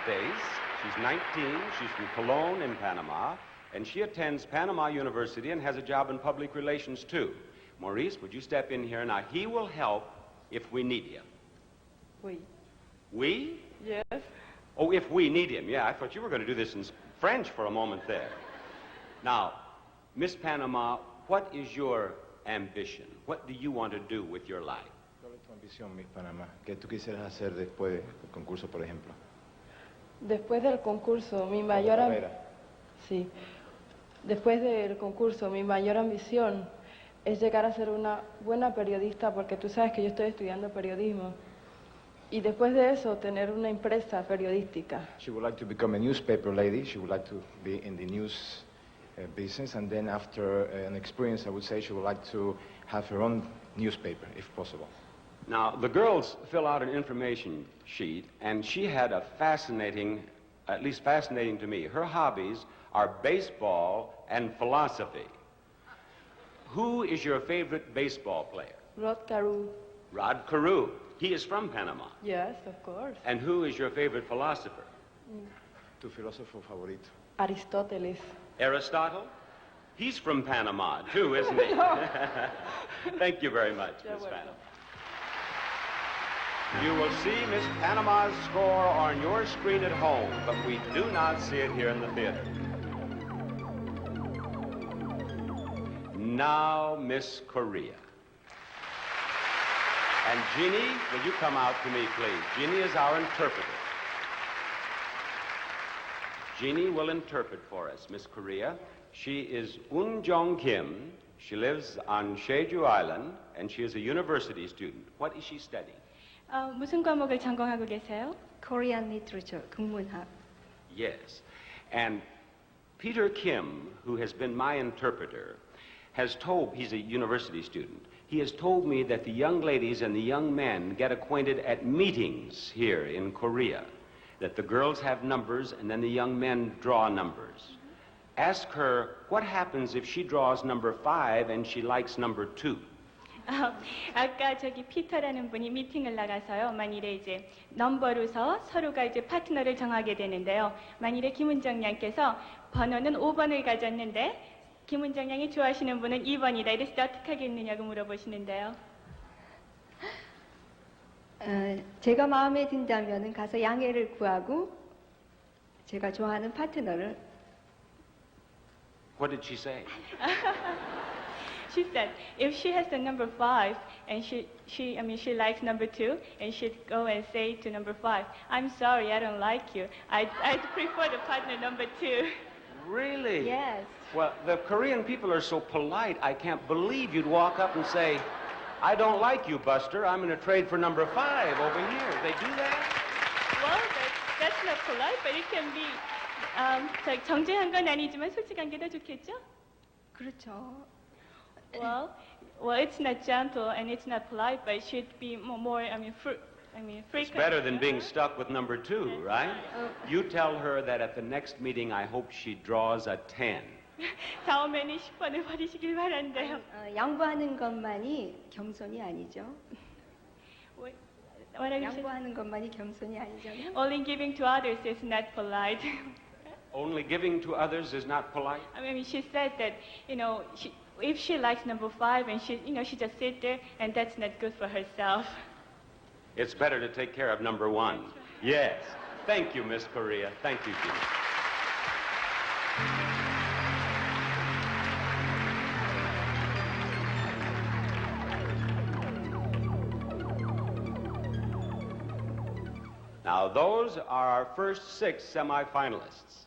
She's 19. She's from Colón in Panama, and she attends Panama University and has a job in public relations, too. Maurice, would you step in here? Now, he will help if we need him. Oui. We? Yes. Oh, if we need him. Yeah, I thought you were going to do this in French for a moment there. Now, Miss Panama, what is your ambition? What do you want to do with your life? ¿Cuál es tu ambición, Miss Panamá? ¿Qué tú quisieras hacer después del concurso, por ejemplo? Después del concurso, mi mayor sí. Después del concurso, mi mayor ambición es llegar a ser una buena periodista, porque tú sabes que yo estoy estudiando periodismo. y después de eso tener una empresa periodística. She would like to become a newspaper lady. She would like to be in the news business, and then after an experience, I would say she would like to have her own newspaper, if possible. Now, the girls fill out an information sheet, and she had a fascinating, at least fascinating to me. Her hobbies are baseball and philosophy. Who is your favorite baseball player? Rod Carew. Rod Carew. He is from Panama. Yes, of course. And who is your favorite philosopher? Tu filósofo favorito? Aristóteles. Aristotle? He's from Panama, too, isn't he? Thank you very much, Miss Panama. You will see Miss Panama's score on your screen at home, but we do not see it here in the theater. Now, Miss Korea. And Jeannie, will you come out to me, please? Jeannie is our interpreter. Jeannie will interpret for us, Miss Korea. She is Un Jong Kim. She lives on Jeju Island, and she is a university student. What is she studying? 무슨 과목을 전공하고 계세요? Korean literature, 국문학. Yes. And Peter Kim, who has been my interpreter, has told, he's a university student, he has told me that the young ladies and the young men get acquainted at meetings here in Korea, that the girls have numbers and then the young men draw numbers. Ask her what happens if she draws number 5 and she likes number 2. 아까 저기 피터라는 분이 미팅을 나가서요. 만일에 이제 넘버로서 서로가 이제 파트너를 정하게 되는데요. 만일에 김은정 양께서 번호는 5번을 가졌는데 김은정 양이 좋아하시는 분은 2번이다. 이랬을 때 어떻게 하겠느냐고 물어보시는데요. 제가 마음에 든다면 가서 양해를 구하고 제가 좋아하는 파트너를. What did she say? She said, if she has the number 5 and she likes number 2, and she'd go and say to number 5, I'm sorry, I don't like you. I'd prefer the partner number 2. Really? Yes. Well, the Korean people are so polite, I can't believe you'd walk up and say, I don't like you, Buster. I'm going to trade for number 5 over here. They do that? Well, that's not polite, but it can be 정제한 건 아니지만 솔직한 게 더 좋겠죠? 그렇죠. Well, it's not gentle and it's not polite, but it should be more, frequent. It's better than being stuck with number 2, right? You tell her that at the next meeting, I hope she draws a 10. 다음에는 10번을 버리시길 바란대요. 양보하는 것만이 겸손이 아니죠. 양보하는 것만이 겸손이 아니잖아요. Only giving to others is not polite. Only giving to others is not polite? She said that, if she likes number 5 and she just sit there, and that's not good for herself. It's better to take care of number 1. Yes. Thank you, Miss Korea. Thank you, Jeannie. Now, those are our first 6 semifinalists.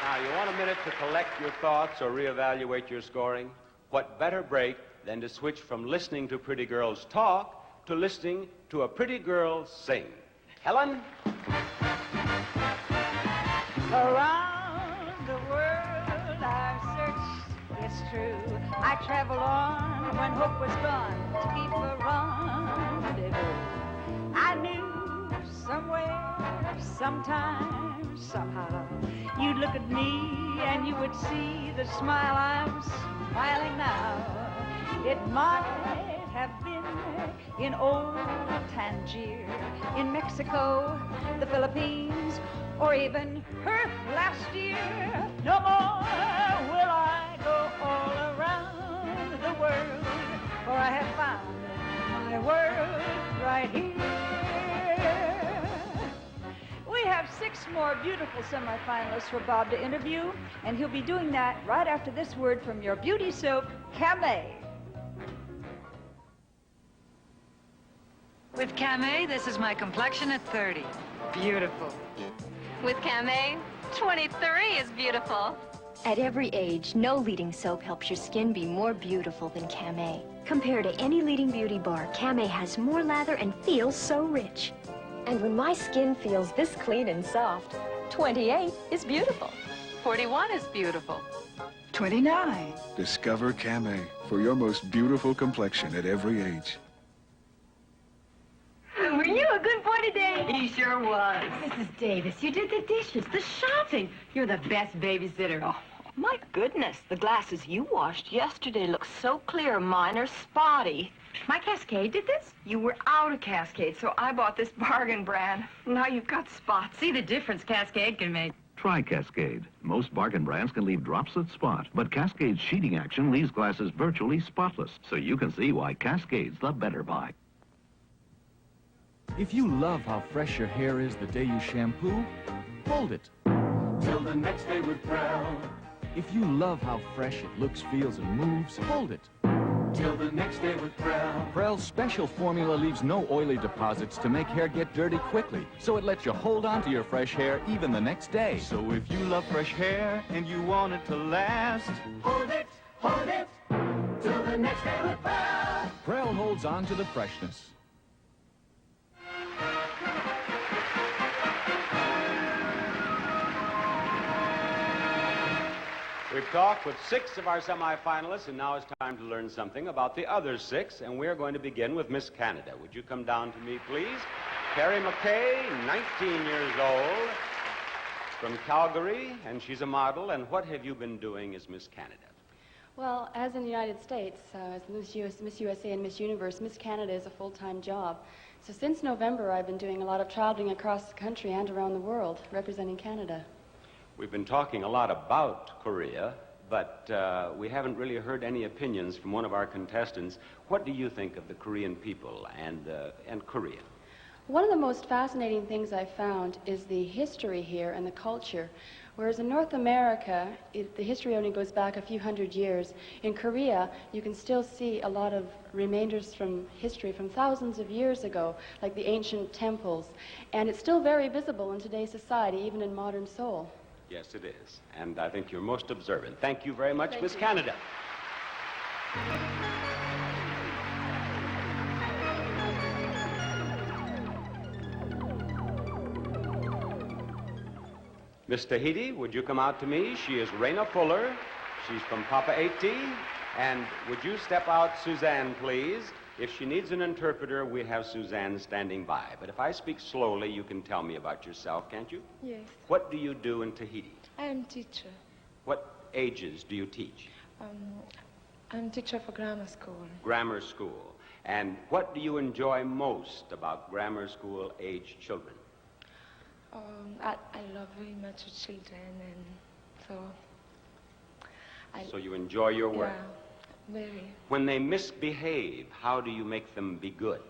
Now, you want a minute to collect your thoughts or reevaluate your scoring? What better break than to switch from listening to pretty girls talk to listening to a pretty girl sing? Helen? Around the world I've searched, it's true. I traveled on when hope was gone to keep a rendezvous. I knew somewhere, sometime, somehow, you'd look at me and you would see the smile I'm smiling now. It might have been in old Tangier, in Mexico, the Philippines, or even Perth last year. No more will I go all around the world, for I have found my world right here. We have 6 more beautiful semifinalists for Bob to interview, and he'll be doing that right after this word from your beauty soap, Camay. With Camay, this is my complexion at 30. Beautiful. With Camay, 23 is beautiful. At every age, no leading soap helps your skin be more beautiful than Camay. Compared to any leading beauty bar, Camay has more lather and feels so rich. And when my skin feels this clean and soft, 28 is beautiful. 41 is beautiful. 29. Discover Camay for your most beautiful complexion at every age. Were you a good boy today? He sure was. Mrs. Davis, you did the dishes, the shopping. You're the best babysitter. Oh, my goodness, the glasses you washed yesterday look so clear. Mine are spotty. My Cascade did this? You were out of Cascade, so I bought this bargain brand. Now you've got spots. See the difference Cascade can make. Try Cascade. Most bargain brands can leave dropless spot, but Cascade's sheeting action leaves glasses virtually spotless, so you can see why Cascade's the better buy. If you love how fresh your hair is the day you shampoo, hold it. Till the next day with Prel. If you love how fresh it looks, feels, and moves, hold it. Till the next day with Prel. Prel's special formula leaves no oily deposits to make hair get dirty quickly, so it lets you hold on to your fresh hair even the next day. So if you love fresh hair and you want it to last, hold it, till the next day with Prel. Prel holds on to the freshness. We've talked with 6 of our semifinalists, and now it's time to learn something about the other 6, and we're going to begin with Miss Canada. Would you come down to me, please? Carrie McKay, 19 years old, from Calgary, and she's a model. And what have you been doing as Miss Canada? Well, as in the United States, as Miss USA and Miss Universe, Miss Canada is a full-time job. So since November, I've been doing a lot of traveling across the country and around the world, representing Canada. We've been talking a lot about Korea, but we haven't really heard any opinions from one of our contestants. What do you think of the Korean people and Korea? One of the most fascinating things I found is the history here and the culture. Whereas in North America, the history only goes back a few hundred years. In Korea, you can still see a lot of remainders from history from thousands of years ago, like the ancient temples. And it's still very visible in today's society, even in modern Seoul. Yes, it is. And I think you're most observant. Thank you very much, Miss Canada. Miss Tahiti, would you come out to me? She is Raina Fuller. She's from Papa 80. And would you step out, Suzanne, please? If she needs an interpreter, we have Suzanne standing by. But if I speak slowly, you can tell me about yourself, can't you? Yes. What do you do in Tahiti? I am teacher. What ages do you teach? I'm teacher for grammar school. Grammar school. And what do you enjoy most about grammar school age children? I love very much children, and so So you enjoy your work? Yeah, very. When they misbehave, how do you make them be good?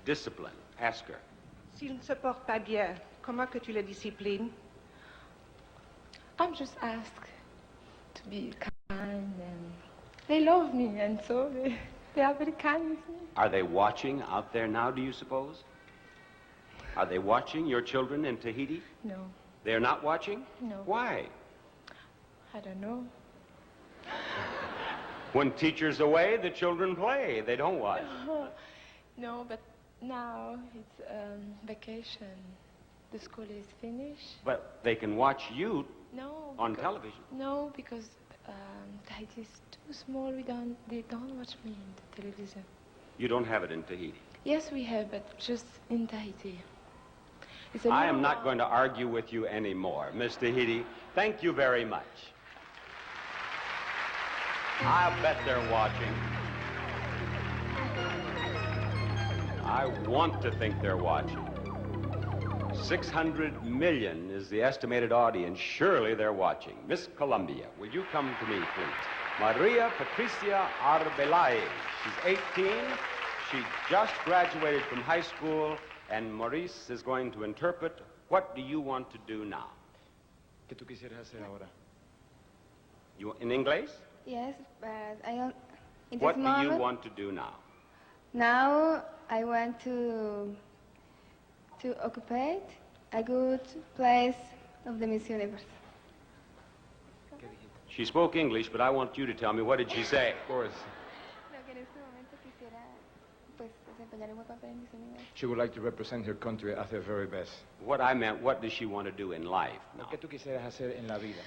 Discipline. Ask her. S'il ne se porte pas bien, comment que tu le disciplines? I'm just asked to be kind, and they love me, and so they are very kind with me. Are they watching out there now, do you suppose? Are they watching your children in Tahiti? No. They're not watching? No. Why? I don't know. When teacher's away, the children play. They don't watch. No, but now it's vacation. The school is finished. But they can watch you on because, television. No, because Tahiti is too small. They don't watch me in the television. You don't have it in Tahiti. Yes, we have, but just in Tahiti. I am not going to argue with you anymore, Miss Tahiti. Thank you very much. I'll bet they're watching. I want to think they're watching. 600 million is the estimated audience. Surely they're watching. Miss Columbia, will you come to me, please? Maria Patricia Arbelay. She's 18. She just graduated from high school, and Maurice is going to interpret. What do you want to do now? ¿Qué tú quisieras hacer ahora? You in English? Yes, but I don't. In What this do moment, you want to do now? Now I want to occupy a good place of the Miss Universe. She spoke English, but I want you to tell me, what did she say? Of course. She would like to represent her country at her very best. What I meant, what does she want to do in life now? ¿Qué tú quisieras hacer en la vida?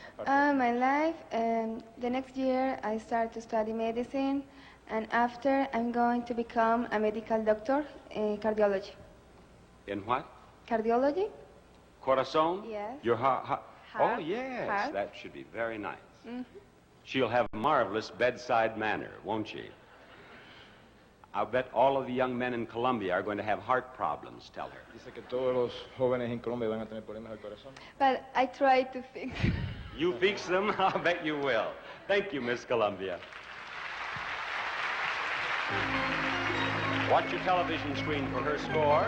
My life, the next year I start to study medicine, and after I'm going to become a medical doctor in cardiology. In what? Cardiology? Corazon? Yes. Your heart? Oh, Heart. yes. Heart. That should be very nice. Mhm. She'll have a marvelous bedside manner, won't she? I'll bet all of the young men in Colombia are going to have heart problems, tell her. Dice que todos los jóvenes en Colombia van a tener problemas del corazón. But I try to fix. You fix them? I'll bet you will. Thank you, Miss Colombia. Watch your television screen for her score.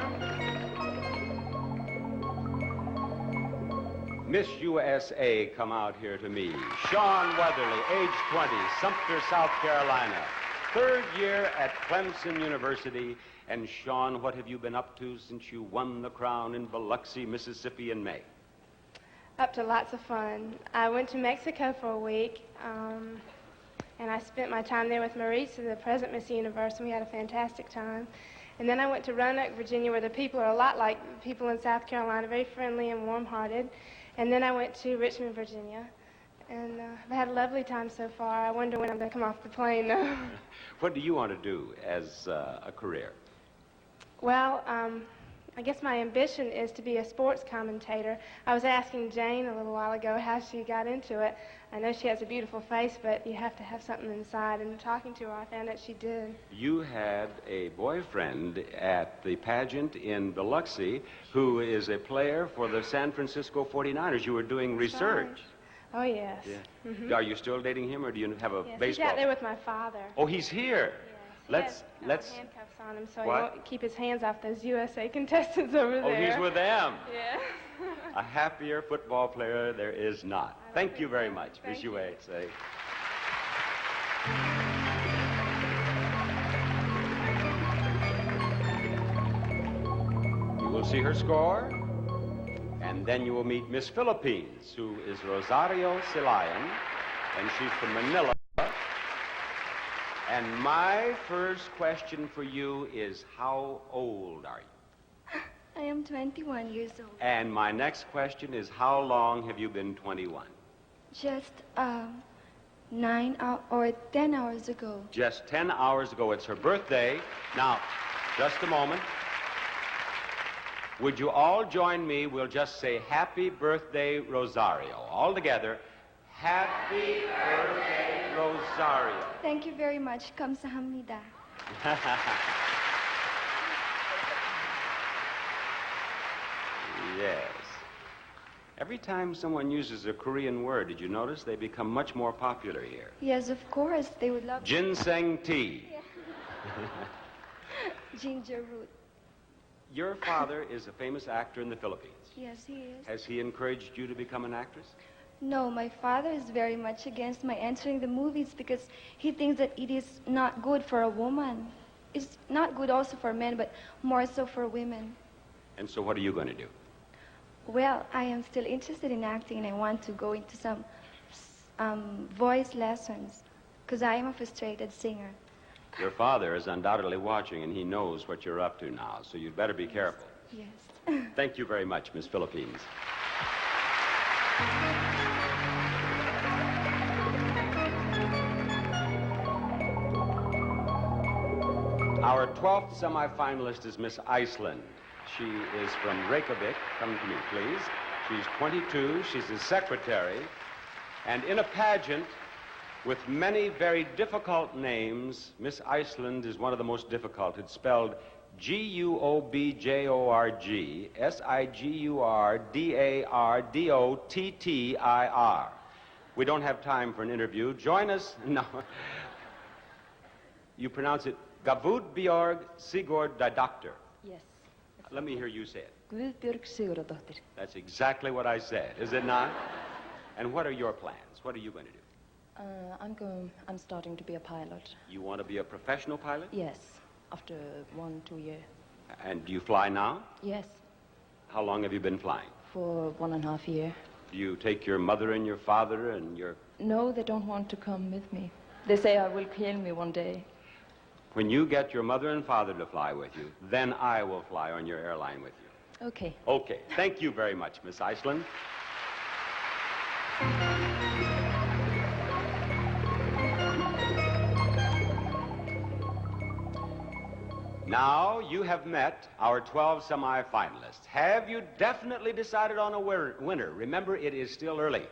Miss USA, come out here to me. Sean Weatherly, age 20, Sumter, South Carolina. Third year at Clemson University. And Sean, what have you been up to since you won the crown in Biloxi, Mississippi in May? Up to lots of fun. I went to Mexico for a week, and I spent my time there with Marisa, the present Miss Universe, and we had a fantastic time. And then I went to Roanoke, Virginia, where the people are a lot like people in South Carolina, very friendly and warm-hearted. And then I went to Richmond, Virginia, and I've had a lovely time so far. I wonder when I'm going to come off the plane, though. What do you want to do as a career? Well, I guess my ambition is to be a sports commentator. I was asking Jane a little while ago how she got into it. I know she has a beautiful face, but you have to have something inside. And talking to her, I found that she did. You had a boyfriend at the pageant in Biloxi who is a player for the San Francisco 49ers. You were doing research. Oh, yes. Yeah. Mhm. Are you still dating him, or do you have a Yes, baseball? he's out there with my father. Oh, he's here. He Let's. has handcuffs on him, so he What? won't keep his hands off those USA contestants over Oh, there. he's with them. Yeah. A happier football player there is not. Thank you very much, Miss USA. You will see her score, and then you will meet Miss Philippines, who is Rosario Silayan, and she's from Manila. And my first question for you is, how old are you? I am 21 years old. And my next question is, how long have you been 21? Just 9 or 10 hours ago. Just 10 hours ago. It's her birthday. Now, just a moment. Would you all join me? We'll just say, happy birthday, Rosario. All together, happy birthday, Rosario. Thank you very much. Kamsahamnida. Yes. Every time someone uses a Korean word, did you notice they become much more popular here? Yes, of course. They would love Ginseng tea. ginger root. Your father is a famous actor in the Philippines. Yes, he is. Has he encouraged you to become an actress? No, my father is very much against my entering the movies because he thinks that it is not good for a woman. It's not good also for men, but more so for women. And so what are you going to do? Well, I am still interested in acting and I want to go into some voice lessons because I am a frustrated singer. Your father is undoubtedly watching, and he knows what you're up to now, so you'd better be careful. Yes. Thank you very much, Miss Philippines. Our 12th semifinalist is Miss Iceland. She is from Reykjavik. Come to me, please. She's 22. She's a secretary. And in a pageant with many very difficult names, Miss Iceland is one of the most difficult. It's spelled G-U-O-B-J-O-R-G, S-I-G-U-R-D-A-R-D-O-T-T-I-R. We don't have time for an interview. Join us. No. You pronounce it Gavudbjorg Sigurd Didoctor. Yes. Let me hear you say it. Guðbjörg Sigurðardóttir. That's exactly what I said, is it not? And what are your plans? What are you going to do? I'm starting to be a pilot. You want to be a professional pilot? Yes, after 1-2 years. And do you fly now? Yes, How long have you been flying? for 1.5 years. Do you take your mother and your father and your... No, they don't want to come with me. They say I will kill me one day. When you get your mother and father to fly with you, then I will fly on your airline with you. Okay. Okay. Thank you very much, Miss Iceland. Now you have met our 12 semi-finalists. Have you definitely decided on a winner? Remember, it is still early.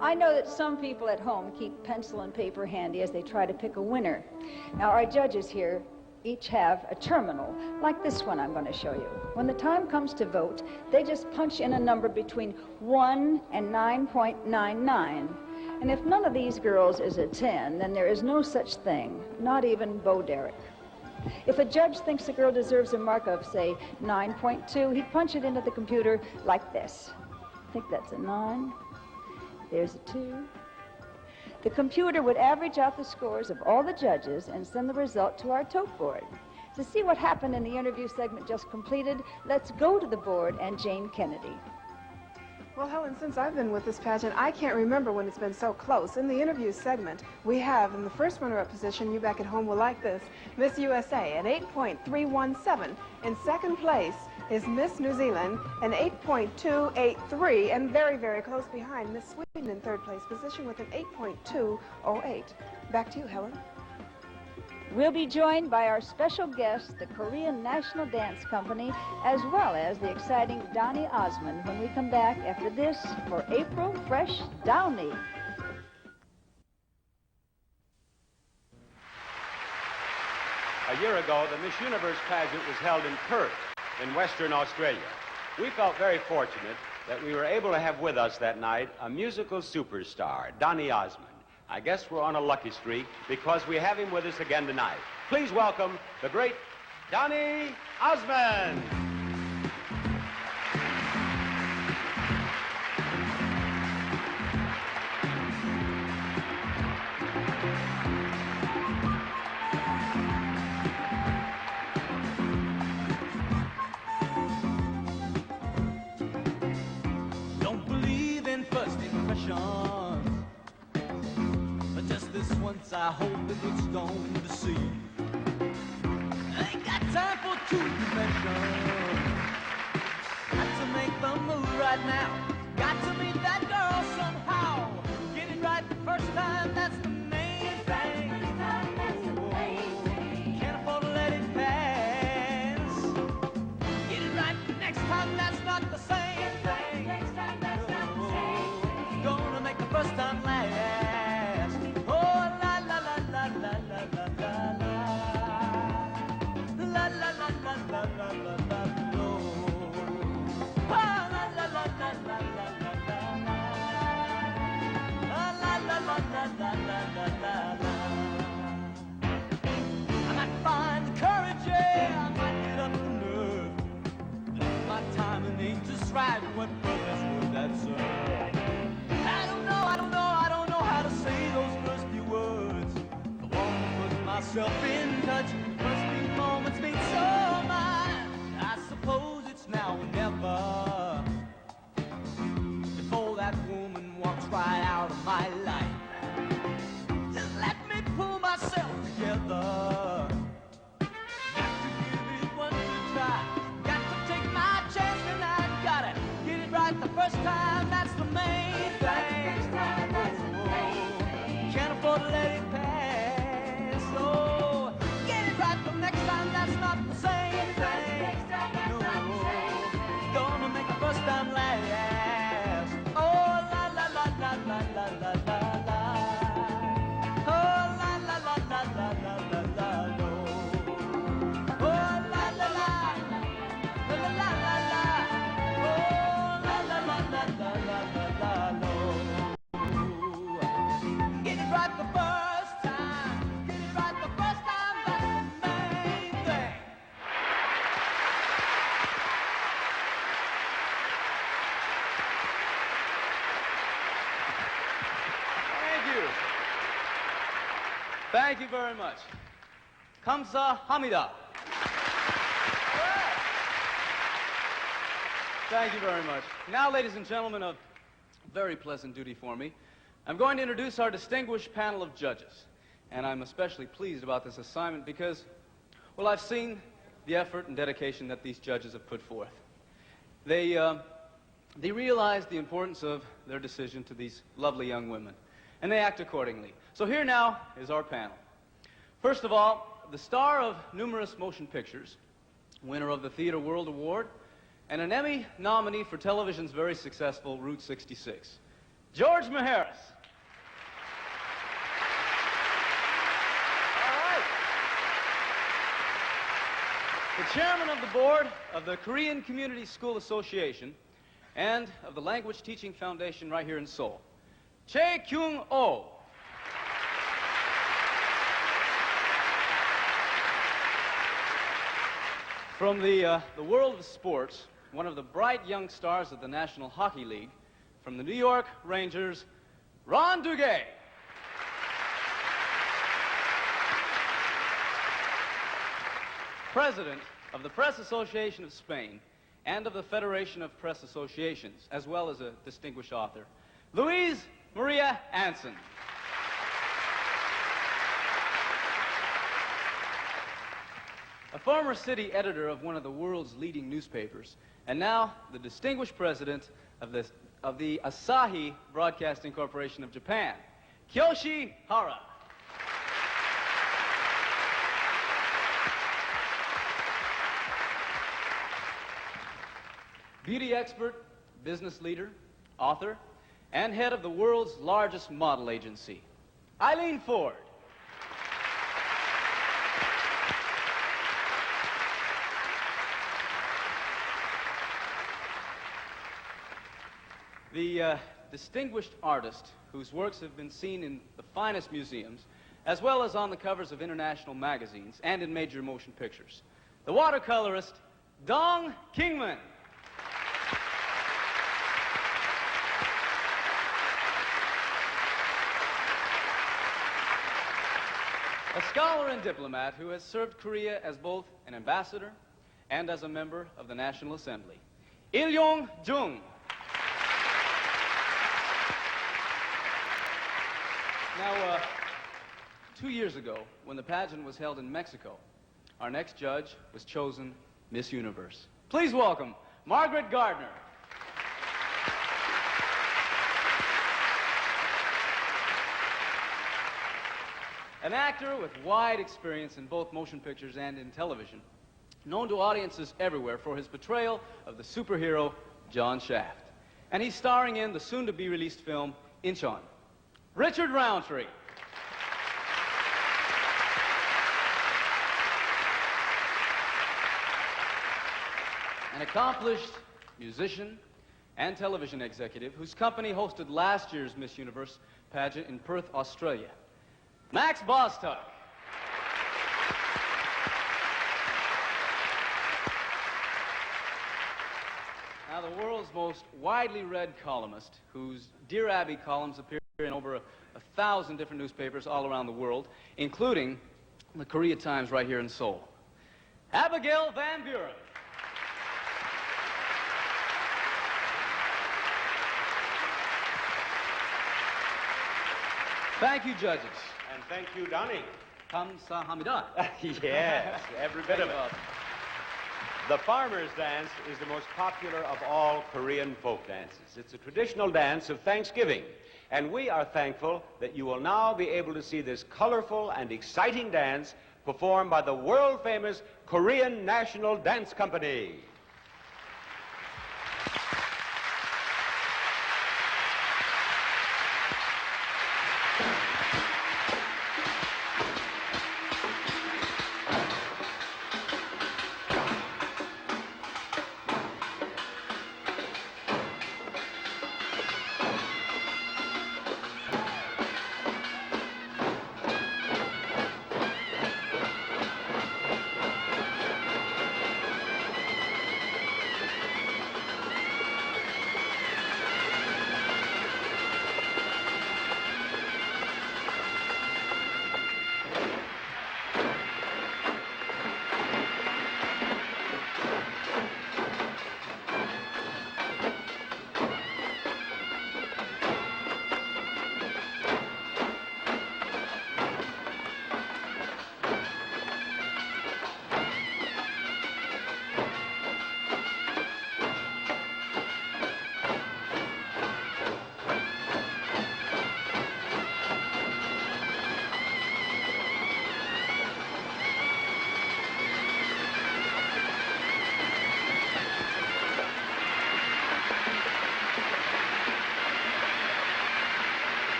I know that some people at home keep pencil and paper handy as they try to pick a winner. Now, our judges here each have a terminal, like this one I'm going to show you. When the time comes to vote, they just punch in a number between 1 and 9.99. And if none of these girls is a 10, then there is no such thing, not even Bo Derek. If a judge thinks a girl deserves a mark of, say, 9.2, he'd punch it into the computer like this. I think that's a 9. There's a 2. The computer would average out the scores of all the judges and send the result to our tote board. To see what happened in the interview segment just completed, let's go to the board and Jane Kennedy. Well, Helen, since I've been with this pageant, I can't remember when it's been so close. In the interview segment, we have, in the first runner-up position, you back at home will like this, Miss USA at 8.317. In second place is Miss New Zealand at 8.283, and very, very close behind Miss Sweden in third place position with an 8.208. Back to you, Helen. We'll be joined by our special guest, the Korean National Dance Company, as well as the exciting Donny Osmond when we come back after this for April Fresh Downey. A year ago, the Miss Universe pageant was held in Perth, in Western Australia. We felt very fortunate that we were able to have with us that night a musical superstar, Donny Osmond. I guess we're on a lucky streak because we have him with us again tonight. Please welcome the great Donny Osmond. Don't believe in first impressions, but just this once I hope it it's going to see. Ain't got time for two dimensions. Got to make the move right now. Got to meet that girl somehow. Get it right the first time, that's the main thing. Can't afford to let it pass. Get it right the next time, that's not the same thing. Gonna make the first time last. Oh, la la la la la la la la la. La la la la la la la la la. Oh, la la la la la la la la la. La la la la la la la la la. I might find the courage, yeah, I might get up the nerve. But if my timing ain't just right, what purpose would that serve? I don't know how to say those first few words. I want to put myself in touch. First few moments mean so much. I suppose it's now or never before that woman walks right out of my life. Just let me pull myself together. Got to give it one good try. Got to take my chance tonight. Gotta get it right the first time. That's the main thing. Can't afford to let it pass. So get it right the next time. That's not the same thing. No, gonna make the first time last. Oh, la la la la la la la la la. Oh, la la la la la la la la la. Oh, la la la la la la la la. Oh, la la la la la la la la. Get it right the first time. Get it right the first time. That's the main thing. Thank you. Thank you very much. 감사합니다. Thank you very much. Now, ladies and gentlemen, a very pleasant duty for me. I'm going to introduce our distinguished panel of judges. And I'm especially pleased about this assignment because, well, I've seen the effort and dedication that these judges have put forth. They realize the importance of their decision to these lovely young women, and they act accordingly. So here now is our panel. First of all, the star of numerous motion pictures, winner of the Theatre World Award, and an Emmy nominee for television's very successful Route 66, George Maharis. The chairman of the board of the Korean Community School Association and of the Language Teaching Foundation right here in Seoul, Chae Kyung-oh. From the world of sports, one of the bright young stars of the National Hockey League, from the New York Rangers, Ron Duguay. President of the Press Association of Spain and of the Federation of Press Associations, as well as a distinguished author, Luis Maria Anson. A former city editor of one of the world's leading newspapers, and now the distinguished president of the Asahi Broadcasting Corporation of Japan, Kyoshi Hara. Beauty expert, business leader, author, and head of the world's largest model agency, Eileen Ford. The distinguished artist whose works have been seen in the finest museums, as well as on the covers of international magazines and in major motion pictures, the watercolorist, Dong Kingman. A scholar and diplomat who has served Korea as both an ambassador and as a member of the National Assembly, Il Yong-jung. Now, 2 years ago, when the pageant was held in Mexico, our next judge was chosen Miss Universe. Please welcome Margaret Gardner. An actor with wide experience in both motion pictures and in television, known to audiences everywhere for his portrayal of the superhero John Shaft. And he's starring in the soon-to-be-released film Incheon. Richard Roundtree. An accomplished musician and television executive whose company hosted last year's Miss Universe pageant in Perth, Australia, Max Bostock. Now, the world's most widely read columnist, whose Dear Abby columns appear in over 1,000 different newspapers all around the world, including the Korea Times right here in Seoul, Abigail Van Buren. Thank you, judges. And thank you, Donnie. Kamsahamnida. Yes, every bit of it. The farmer's dance is the most popular of all Korean folk dances. It's a traditional dance of Thanksgiving, and we are thankful that you will now be able to see this colorful and exciting dance performed by the world-famous Korean National Dance Company.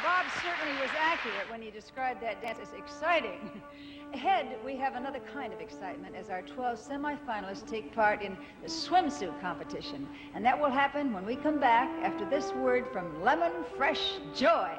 Bob certainly was accurate when he described that dance as exciting. Ahead, we have another kind of excitement as our 12 semifinalists take part in the swimsuit competition. And that will happen when we come back after this word from Lemon Fresh Joy.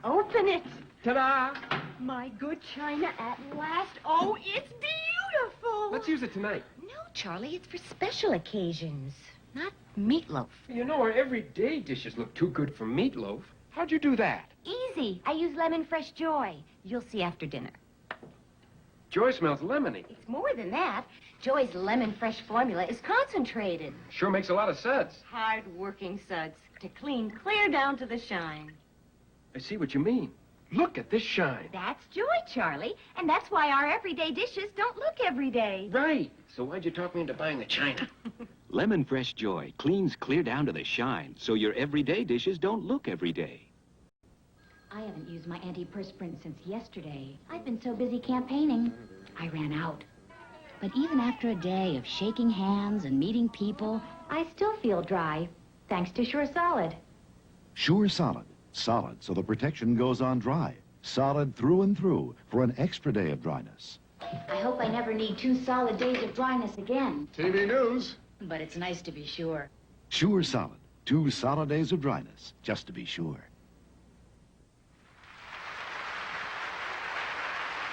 Open it. Ta-da! My good china at last. Oh, it's beautiful. Let's use it tonight. No, Charlie, it's for special occasions, not meatloaf. You know, our everyday dishes look too good for meatloaf. How'd you do that? Easy. I use Lemon Fresh Joy. You'll see after dinner. Joy smells lemony. It's more than that. Joy's Lemon Fresh formula is concentrated. Sure makes a lot of suds. Hard-working suds to clean clear down to the shine. I see what you mean. Look at this shine. That's Joy, Charlie. And that's why our everyday dishes don't look everyday. Right. So why'd you talk me into buying the china? Lemon Fresh Joy cleans clear down to the shine, so your everyday dishes don't look everyday. I haven't used my antiperspirant since yesterday. I've been so busy campaigning. I ran out. But even after a day of shaking hands and meeting people, I still feel dry, thanks to Sure Solid. Sure Solid. Solid so the protection goes on dry. Solid through and through for an extra day of dryness. I hope I never need 2 solid days of dryness again. TV News. But it's nice to be sure. Sure Solid. 2 solid days of dryness, just to be sure.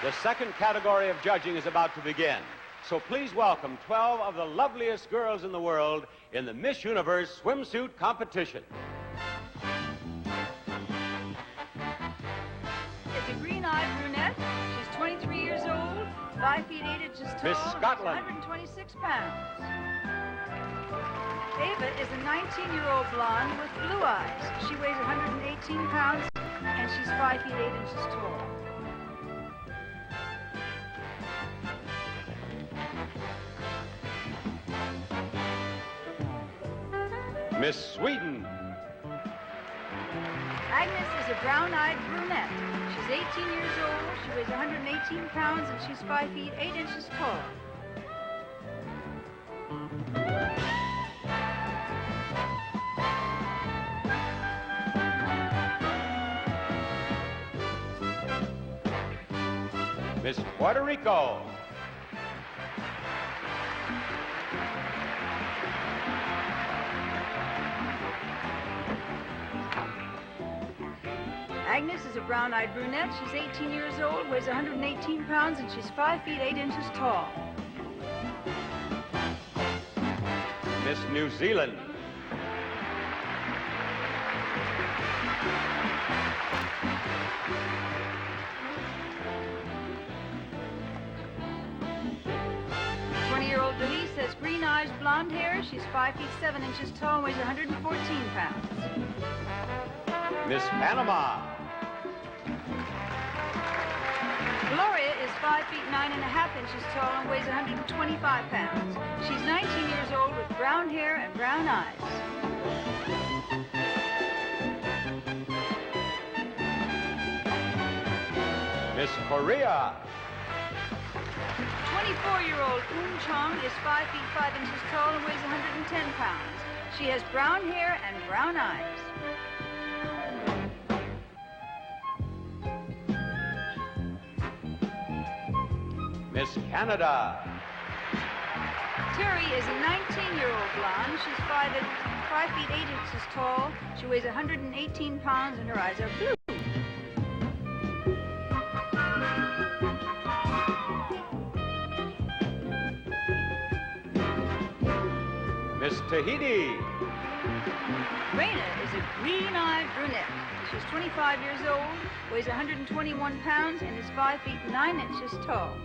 The second category of judging is about to begin. So please welcome 12 of the loveliest girls in the world in the Miss Universe swimsuit competition. It's a green-eyed brunette. She's 23 years old, 5 feet 8 inches tall, Miss Scotland. 126 pounds. Ava is a 19-year-old blonde with blue eyes. She weighs 118 pounds, and she's 5 feet 8 inches tall. Miss Sweden. Agnes is a brown-eyed brunette. She's 18 years old, she weighs 118 pounds, and she's 5 feet 8 inches tall. Miss Puerto Rico. Agnes is a brown-eyed brunette. She's 18 years old, weighs 118 pounds, and she's 5 feet 8 inches tall. Miss New Zealand. Denise has green eyes, blonde hair. She's 5 feet 7 inches tall and weighs 114 pounds. Miss Panama. Gloria is 5 feet 9.5 inches tall and weighs 125 pounds. She's 19 years old with brown hair and brown eyes. Miss Korea. 24-year-old Chong is 5 feet 5 inches tall and weighs 110 pounds. She has brown hair and brown eyes. Miss Canada. Terry is a 19-year-old blonde. She's 5 feet 8 inches tall. She weighs 118 pounds and her eyes are blue. Miss Tahiti. Raina is a green-eyed brunette. She's 25 years old, weighs 121 pounds, and is 5 feet 9 inches tall.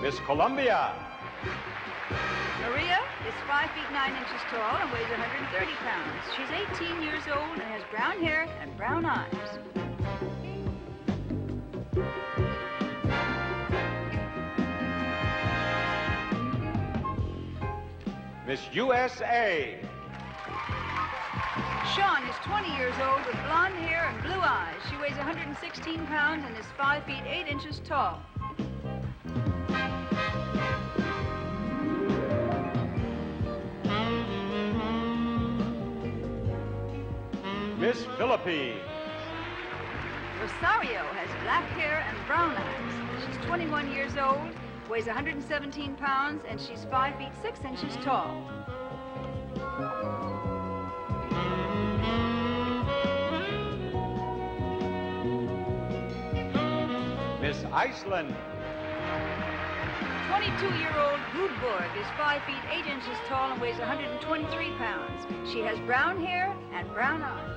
Miss Colombia. Maria is 5 feet 9 inches tall and weighs 130 pounds. She's 18 years old and has brown hair and brown eyes. Miss USA. Sean is 20 years old with blonde hair and blue eyes. She weighs 116 pounds and is 5 feet 8 inches tall. Miss Philippines. Rosario has black hair and brown eyes. She's 21 years old, weighs 117 pounds, and she's 5 feet 6 inches tall. Miss Iceland. 22-year-old Gudborg is 5 feet 8 inches tall and weighs 123 pounds. She has brown hair and brown eyes.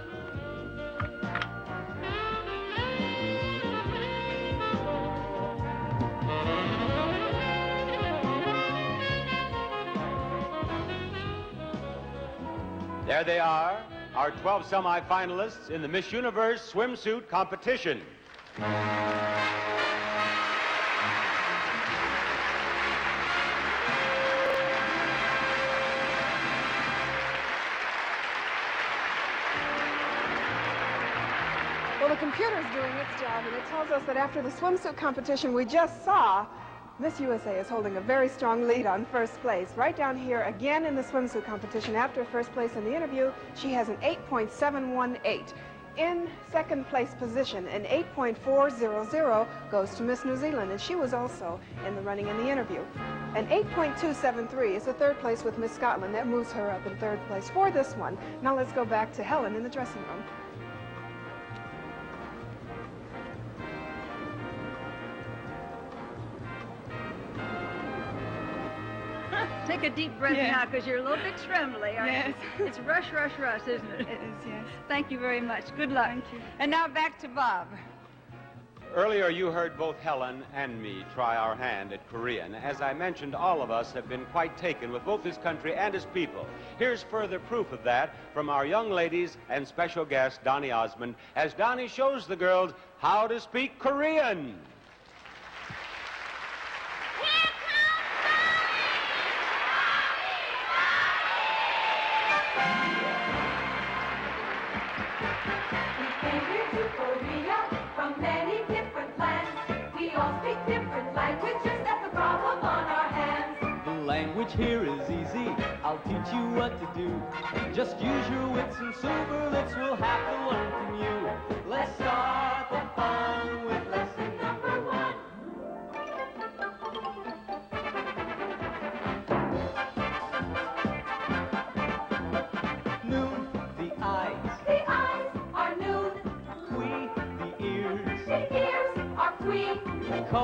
There they are, our 12 semi-finalists in the Miss Universe swimsuit competition. Well, the computer's doing its job, and it tells us that after the swimsuit competition we just saw, Miss USA is holding a very strong lead on first place. Right down here, again in the swimsuit competition, after first place in the interview, she has an 8.718. In second place position, an 8.400 goes to Miss New Zealand, and she was also in the running in the interview. An 8.273 is the third place with Miss Scotland. That moves her up in third place for this one. Now let's go back to Helen in the dressing room. Take a deep breath now, because you're a little bit trembly. Yes. It's rush, rush, rush, isn't it? It is, yes. Thank you very much. Good luck. Thank you. And now back to Bob. Earlier, you heard both Helen and me try our hand at Korean. As I mentioned, all of us have been quite taken with both his country and his people. Here's further proof of that from our young ladies and special guest, Donny Osmond, as Donny shows the girls how to speak Korean. Here is easy, I'll teach you what to do. Just use your wits and superlatives, we'll have to learn from you. Let's start the fun with lesson number 1. Noon, the eyes. The eyes are noon. Twee, the ears. The ears are twee. Ko,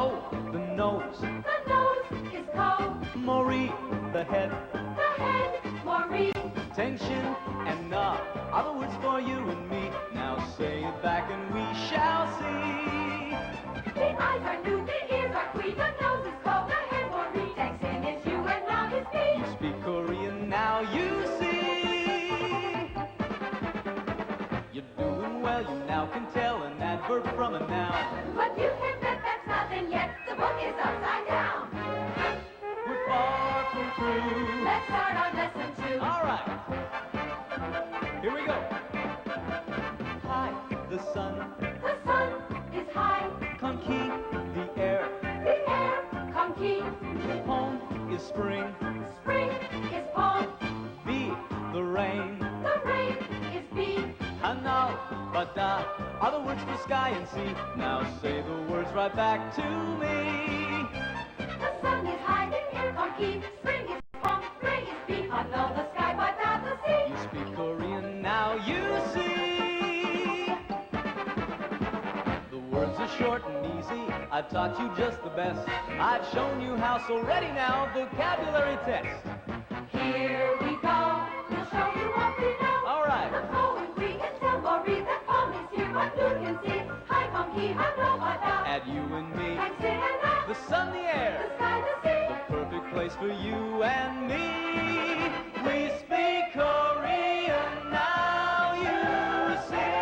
the nose. The nose is ko. Marie, the head. The head, Maureen. Tension and na, other words for you and me. Now say it back and we shall see. The eyes are new, the ears are queen, the nose is cold, the head Maureen. Tension is you and na is me. You speak Korean now, you see. You're doing well, you now can tell an adverb from a noun. But you can bet that's nothing yet, the book is upside down. We're far from through. Let's start on lesson 2. All right. Here we go. High, the sun. The sun is high. Konki, the air. The air, konki. Home is spring. Spring is home. Be, the rain. The rain is be. Hanal, bada, other words for sky and sea. Now say the words right back to me. The sun is high, the air konki. Spring is home, rain is be. Hanal, the sky, bada, the sea. You speak Korean now, you see. The words are short and easy. I've taught you just the best. I've shown you how, so ready now, vocabulary test. Here we go. We'll show you what we know. All right. The poem we can tell or read. The poem is here, but you can see. Hi, monkey, hello, bada. Add you and me. And sit and laugh. The sun, the air. The sky, the sea. The perfect place for you and me. We speak Korean now, you see.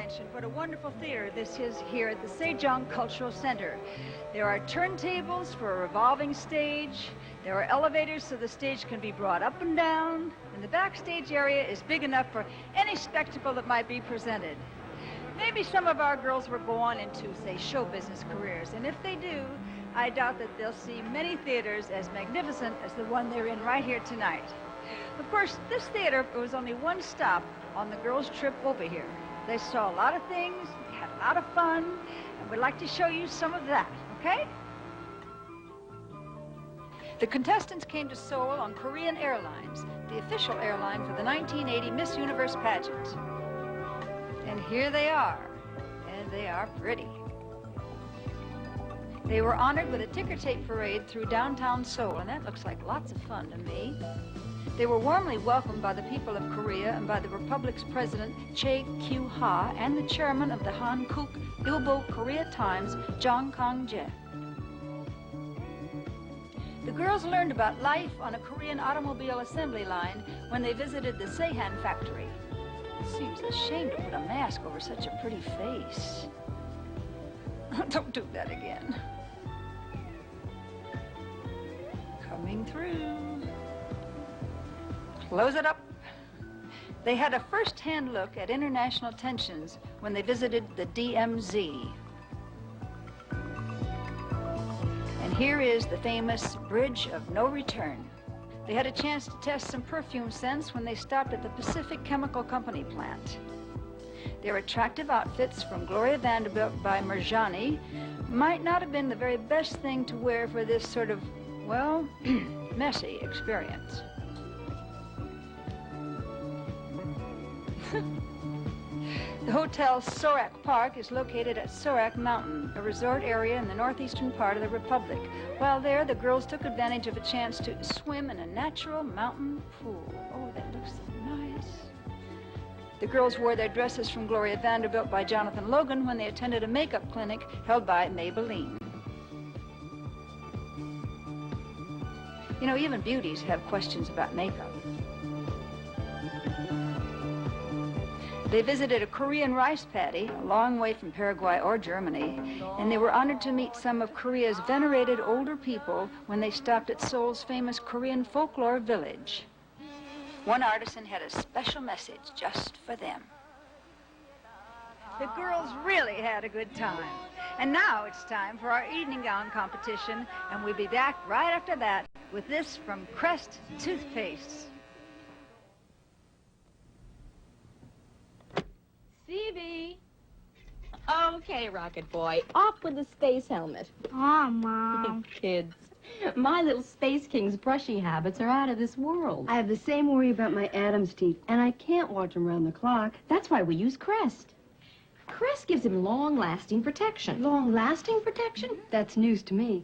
mention what a wonderful theater this is here at the Sejong Cultural Center. There are turntables for a revolving stage. There are elevators so the stage can be brought up and down. And the backstage area is big enough for any spectacle that might be presented. Maybe some of our girls will go on into, say, show business careers. And if they do, I doubt that they'll see many theaters as magnificent as the one they're in right here tonight. Of course, this theater was only one stop on the girls' trip over here. They saw a lot of things, had a lot of fun, and we'd like to show you some of that, okay? The contestants came to Seoul on Korean Airlines, the official airline for the 1980 Miss Universe pageant. And here they are, and they are pretty. They were honored with a ticker tape parade through downtown Seoul, and that looks like lots of fun to me. They were warmly welcomed by the people of Korea and by the Republic's President, Chae Kyu-ha, and the chairman of the Hankuk Ilbo Korea Times, Jong Kang-jae. The girls learned about life on a Korean automobile assembly line when they visited the Seihan factory. It seems a shame to put a mask over such a pretty face. Don't do that again. Coming through. Close it up. They had a first-hand look at international tensions when they visited the DMZ. And here is the famous Bridge of No Return. They had a chance to test some perfume scents when they stopped at the Pacific Chemical Company plant. Their attractive outfits from Gloria Vanderbilt by Marjani might not have been the very best thing to wear for this sort of, well, messy experience. The Hotel Sorak Park is located at Sorak Mountain, a resort area in the northeastern part of the Republic. While there, the girls took advantage of a chance to swim in a natural mountain pool. Oh, that looks so nice. The girls wore their dresses from Gloria Vanderbilt by Jonathan Logan when they attended a makeup clinic held by Maybelline. You know, even beauties have questions about makeup. They visited a Korean rice paddy, a long way from Paraguay or Germany, and they were honored to meet some of Korea's venerated older people when they stopped at Seoul's famous Korean folklore village. One artisan had a special message just for them. The girls really had a good time. And now it's time for our evening gown competition, and we'll be back right after that with this from Crest Toothpaste. Phoebe! Okay, Rocket Boy, off with the space helmet. Aw, Mom. Kids. My little Space King's brushy habits are out of this world. I have the same worry about my Adam's teeth, and I can't watch them round the clock. That's why we use Crest. Crest gives him long-lasting protection. Long-lasting protection? That's news to me.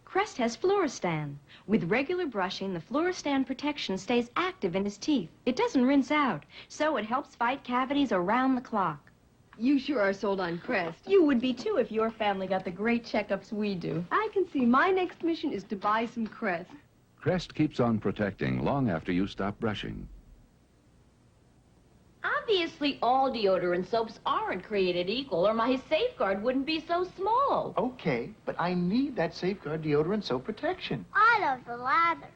Crest has Fluoristan. With regular brushing, the Fluoristan protection stays active in his teeth. It doesn't rinse out, so it helps fight cavities around the clock. You sure are sold on Crest. You would be, too, if your family got the great checkups we do. I can see my next mission is to buy some Crest. Crest keeps on protecting long after you stop brushing. Obviously, all deodorant soaps aren't created equal, or my Safeguard wouldn't be so small. Okay, but I need that Safeguard deodorant soap protection. I love the lather.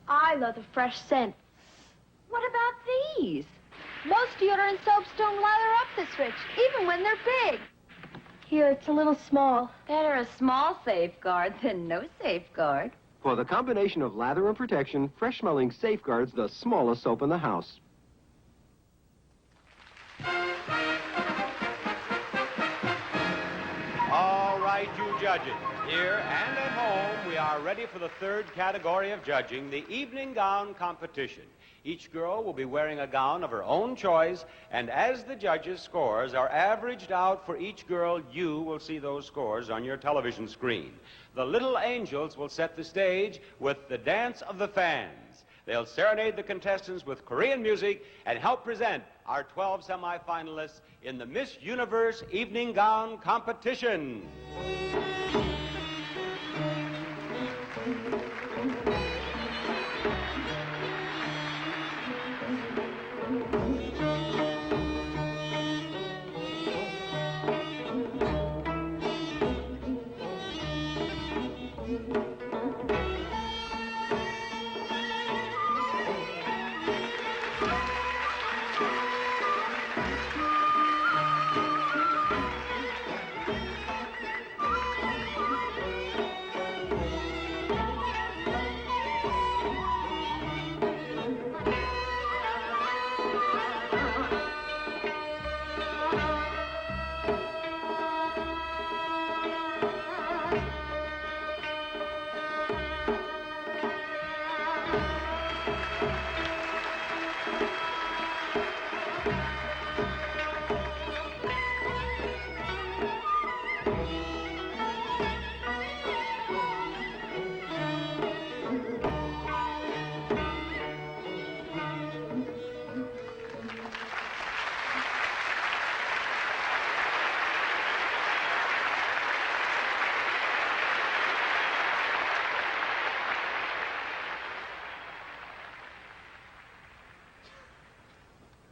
I love the fresh scent. What about these? Most deodorant soaps don't lather up this rich, even when they're big. Here, it's a little small. Better a small Safeguard than no Safeguard. For the combination of lather and protection, fresh-smelling Safeguard's the smallest soap in the house. All right, you judges. Here and at home, we are ready for the third category of judging, the evening gown competition. Each girl will be wearing a gown of her own choice, and as the judges' scores are averaged out for each girl, you will see those scores on your television screen. The Little Angels will set the stage with the Dance of the Fans. They'll serenade the contestants with Korean music and help present our 12 semifinalists in the Miss Universe Evening Gown Competition.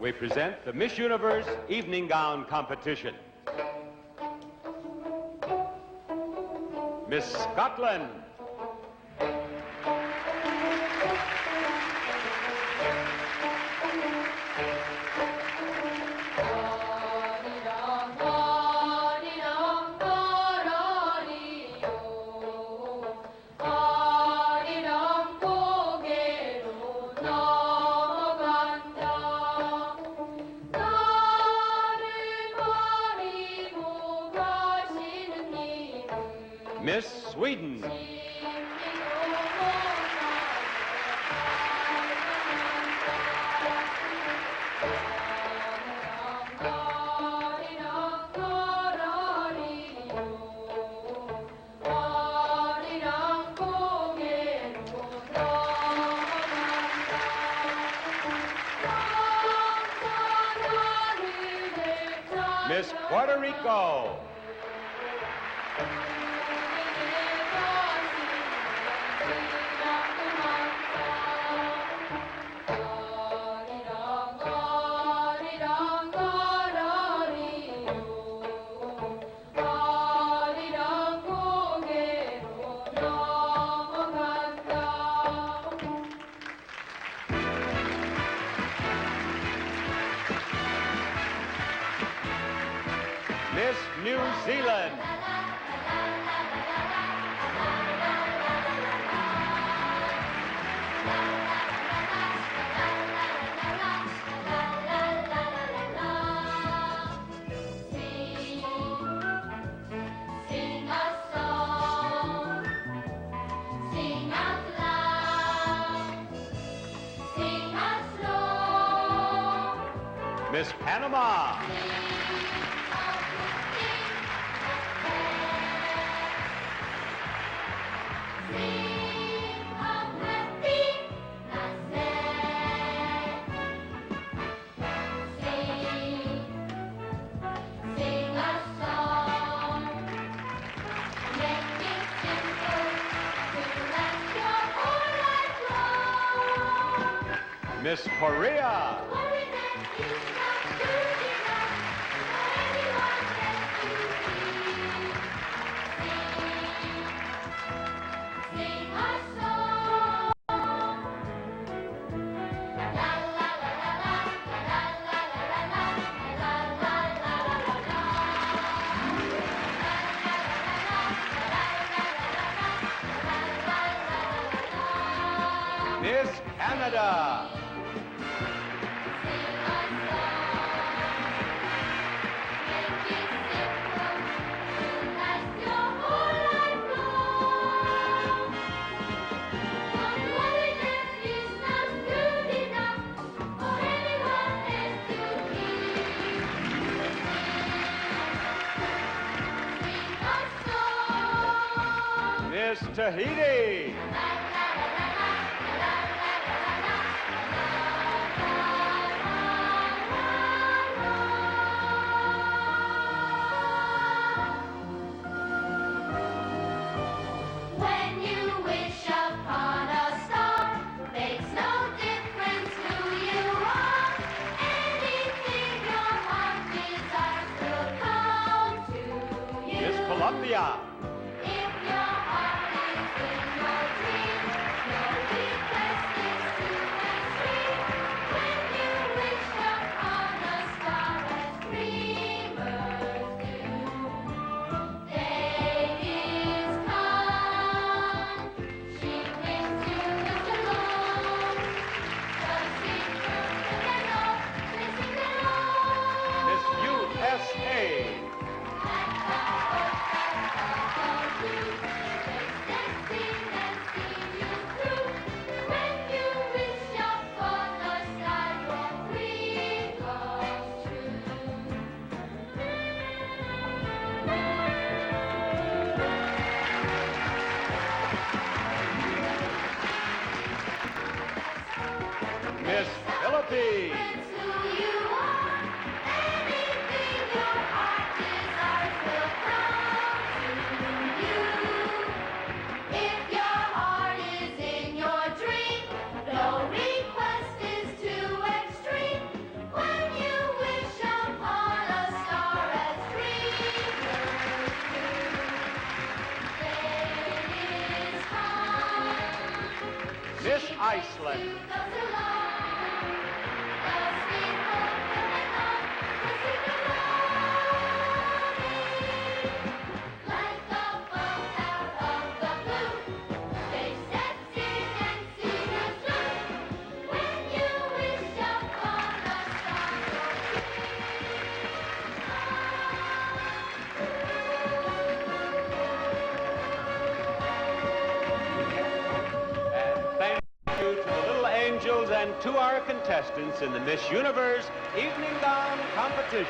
We present the Miss Universe Evening Gown Competition. Miss Scotland. Miss Sweden. Miss Puerto Rico. Miss New Zealand. Miss Panama. Miss Korea. Miss Canada. Miss Tahiti. When you wish upon a star, makes no difference who you are. Anything your heart desires will come to you. Miss Colombia. If your heart is in your dream, no request is too extreme. When you wish upon a star as dreamers do, day is come. She brings you the shalom. The secret that know, they sing along. Miss USA. Philippines. Miss Iceland. And to our contestants in the Miss Universe Evening Gown Competition.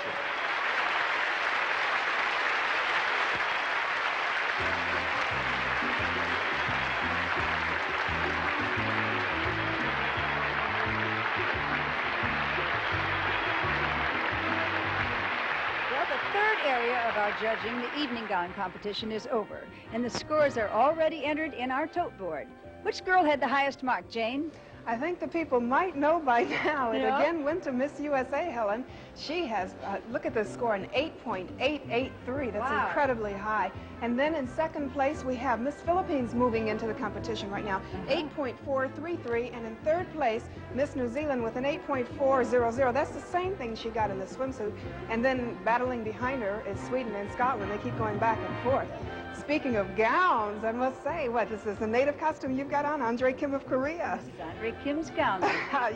Well, the third area of our judging, the evening gown competition, is over, and the scores are already entered in our tote board. Which girl had the highest mark, Jane? I think the people might know by now. It Yeah. again went to Miss USA, Helen. She has, look at this score, an 8.883. That's Wow. incredibly high. And then in second place, we have Miss Philippines moving into the competition right now, 8.433. And in third place, Miss New Zealand with an 8.400. That's the same thing she got in the swimsuit. And then battling behind her is Sweden and Scotland. They keep going back and forth. Speaking of gowns, I must say, what, this is the native costume you've got on? Andre Kim of Korea. This is Andre Kim's gown.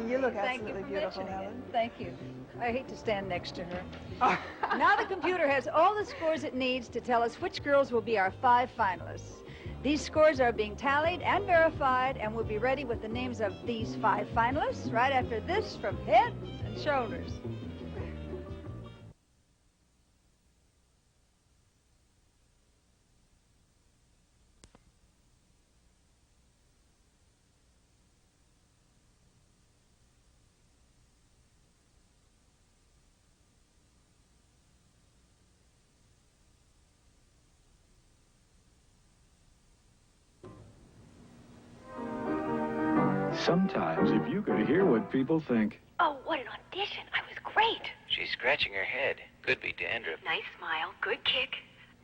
You look Thank you absolutely for beautiful, mentioning Helen. it. Thank you. I hate to stand next to her. Now the computer has all the scores it needs to tell us which girls will be our 5 finalists. These scores are being tallied and verified, and we'll be ready with the names of these 5 finalists right after this from Head and Shoulders. Sometimes, if you could hear what people think. Oh, what an audition. I was great. She's scratching her head. Could be dandruff. Nice smile, good kick.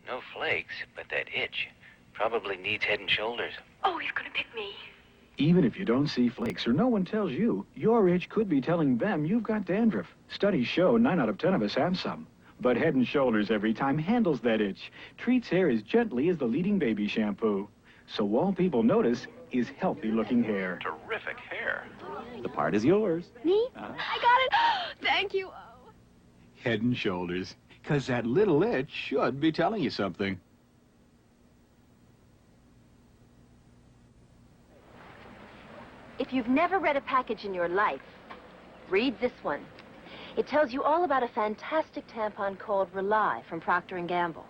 No flakes, but that itch. Probably needs Head and Shoulders. Oh, he's gonna pick me. Even if you don't see flakes or no one tells you, your itch could be telling them you've got dandruff. Studies show 9 out of 10 of us have some. But Head and Shoulders every time handles that itch. Treats hair as gently as the leading baby shampoo. So all people notice is healthy-looking hair. Terrific hair. The part is yours. Me? I got it. Thank you. Oh. Head and Shoulders. Because that little itch should be telling you something. If you've never read a package in your life, read this one. It tells you all about a fantastic tampon called Rely from Procter & Gamble.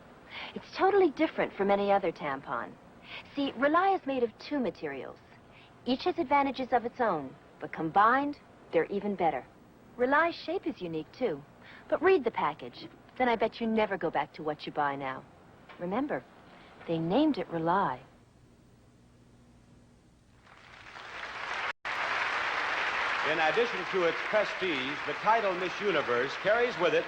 It's totally different from any other tampon. See, Rely is made of 2 materials. Each has advantages of its own, but combined, they're even better. Rely's shape is unique, too. But read the package. Then I bet you never go back to what you buy now. Remember, they named it Rely. In addition to its prestige, the title Miss Universe carries with it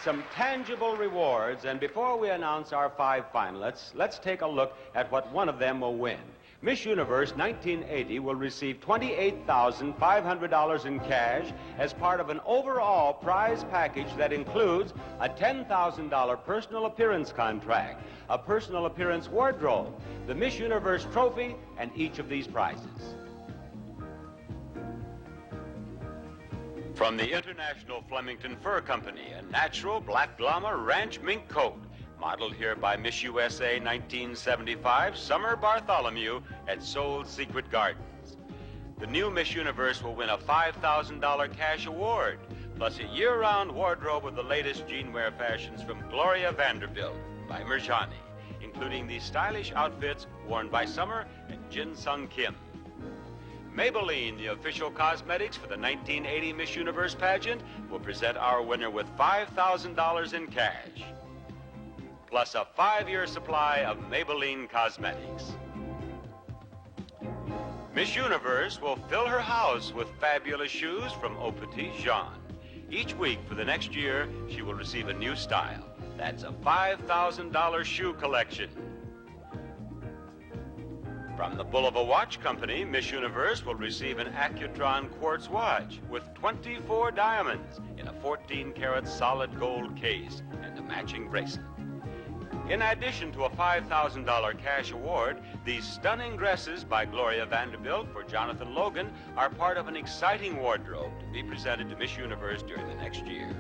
some tangible rewards. And before we announce our 5 finalists, let's take a look at what one of them will win. Miss Universe 1980 will receive $28,500 in cash as part of an overall prize package that includes a $10,000 personal appearance contract, a personal appearance wardrobe, the Miss Universe trophy, and each of these prizes. From the International Flemington Fur Company, a natural black llama ranch mink coat, modeled here by Miss USA 1975, Summer Bartholomew at Soul's Secret Gardens. The new Miss Universe will win a $5,000 cash award, plus a year-round wardrobe of the latest jeanwear fashions from Gloria Vanderbilt by Merjani, including the stylish outfits worn by Summer and Jin Sung Kim. Maybelline, the official cosmetics for the 1980 Miss Universe pageant, will present our winner with $5,000 in cash, plus a 5-year supply of Maybelline cosmetics. Miss Universe will fill her house with fabulous shoes from Au Petit Jean. Each week for the next year, she will receive a new style. That's a $5,000 shoe collection. From the Bulova Watch Company, Miss Universe will receive an Accutron quartz watch with 24 diamonds in a 14-karat solid gold case and a matching bracelet. In addition to a $5,000 cash award, these stunning dresses by Gloria Vanderbilt for Jonathan Logan are part of an exciting wardrobe to be presented to Miss Universe during the next year.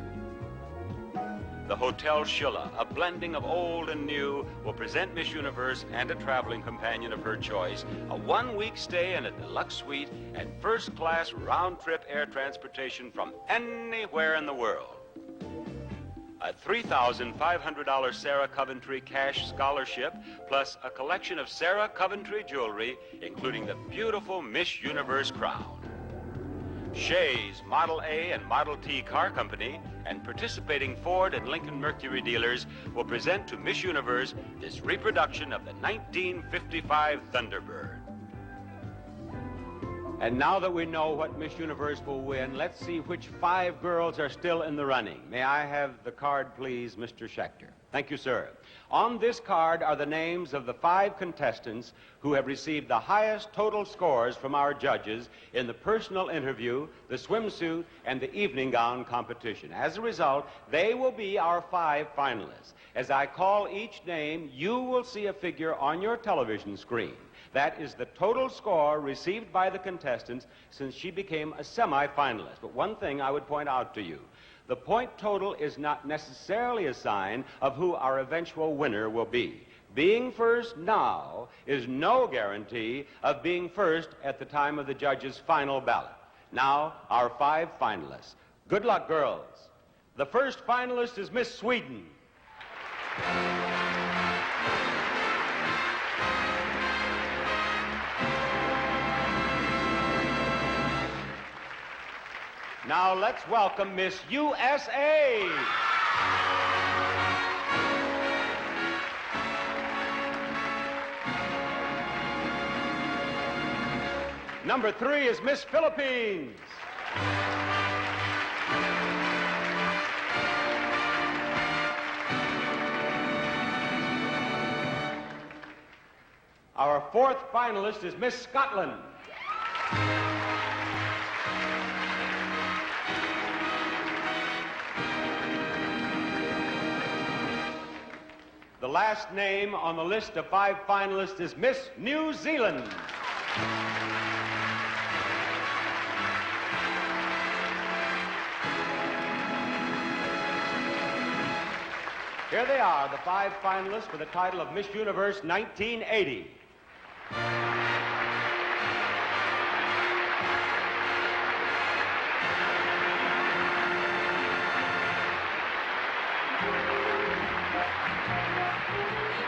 The Hotel Schiller, a blending of old and new, will present Miss Universe and a traveling companion of her choice a 1-week stay in a deluxe suite and first-class round-trip air transportation from anywhere in the world. A $3,500 Sarah Coventry cash scholarship, plus a collection of Sarah Coventry jewelry, including the beautiful Miss Universe crown. Shays, Model A and Model T car company, and participating Ford and Lincoln Mercury dealers will present to Miss Universe this reproduction of the 1955 Thunderbird. And now that we know what Miss Universe will win, let's see which 5 girls are still in the running. May I have the card, please, Mr. Schechter? Thank you, sir. On this card are the names of the 5 contestants who have received the highest total scores from our judges in the personal interview, the swimsuit, and the evening gown competition. As a result, they will be our 5 finalists. As I call each name, you will see a figure on your television screen. That is the total score received by the contestants since she became a semi-finalist. But one thing I would point out to you. The point total is not necessarily a sign of who our eventual winner will be. Being first now is no guarantee of being first at the time of the judges' final ballot. Now, our 5 finalists. Good luck, girls. The first finalist is Miss Sweden. Now let's welcome Miss USA. Number 3 is Miss Philippines. Our 4th finalist is Miss Scotland. The last name on the list of 5 finalists is Miss New Zealand. Here they are, the 5 finalists for the title of Miss Universe 1980.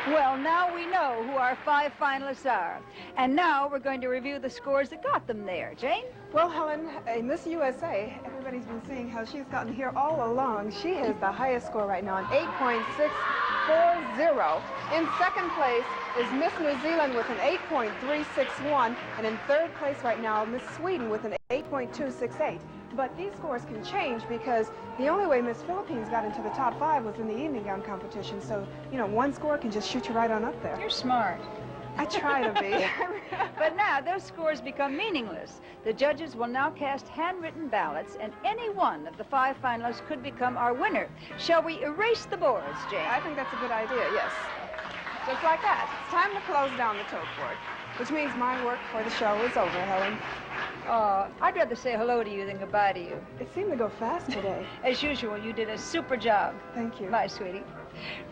Well, now we know who our 5 finalists are. And now we're going to review the scores that got them there. Jane? Well, Helen, in Miss USA, everybody's been seeing how she's gotten here all along. She has the highest score right now, an 8.640. In second place is Miss New Zealand with an 8.361. And in third place right now, Miss Sweden with an 8.268. But these scores can change because the only way Miss Philippines got into the top 5 was in the evening gown competition. So, you know, one score can just shoot you right on up there. You're smart. I try to be. But now those scores become meaningless. The judges will now cast handwritten ballots, and any one of the 5 finalists could become our winner. Shall we erase the boards, Jane? I think that's a good idea, yes. Just like that. It's time to close down the tote board, which means my work for the show is over, Helen. I'd rather say hello to you than goodbye to you. It seemed to go fast today. As usual, you did a super job. Thank you. Bye, sweetie.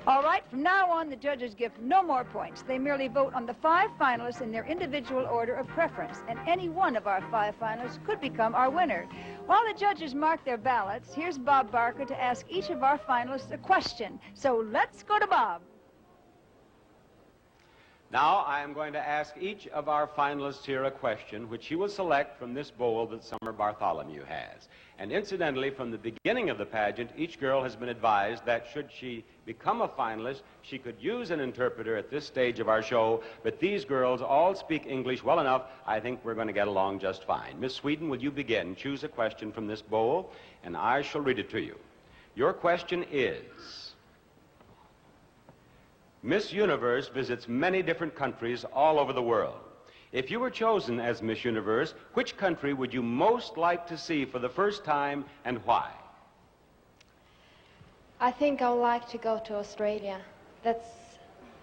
All right, from now on, the judges give no more points. They merely vote on the 5 finalists in their individual order of preference, and any one of our 5 finalists could become our winner. While the judges mark their ballots, here's Bob Barker to ask each of our finalists a question. So let's go to Bob. Now, I am going to ask each of our finalists here a question, which he will select from this bowl that Summer Bartholomew has. And incidentally, from the beginning of the pageant, each girl has been advised that should she become a finalist, she could use an interpreter at this stage of our show, but these girls all speak English well enough, I think we're going to get along just fine. Miss Sweden, will you begin? Choose a question from this bowl, and I shall read it to you. Your question is, Miss Universe visits many different countries all over the world. If you were chosen as Miss Universe, which country would you most like to see for the first time and why? I think I would like to go to Australia. That's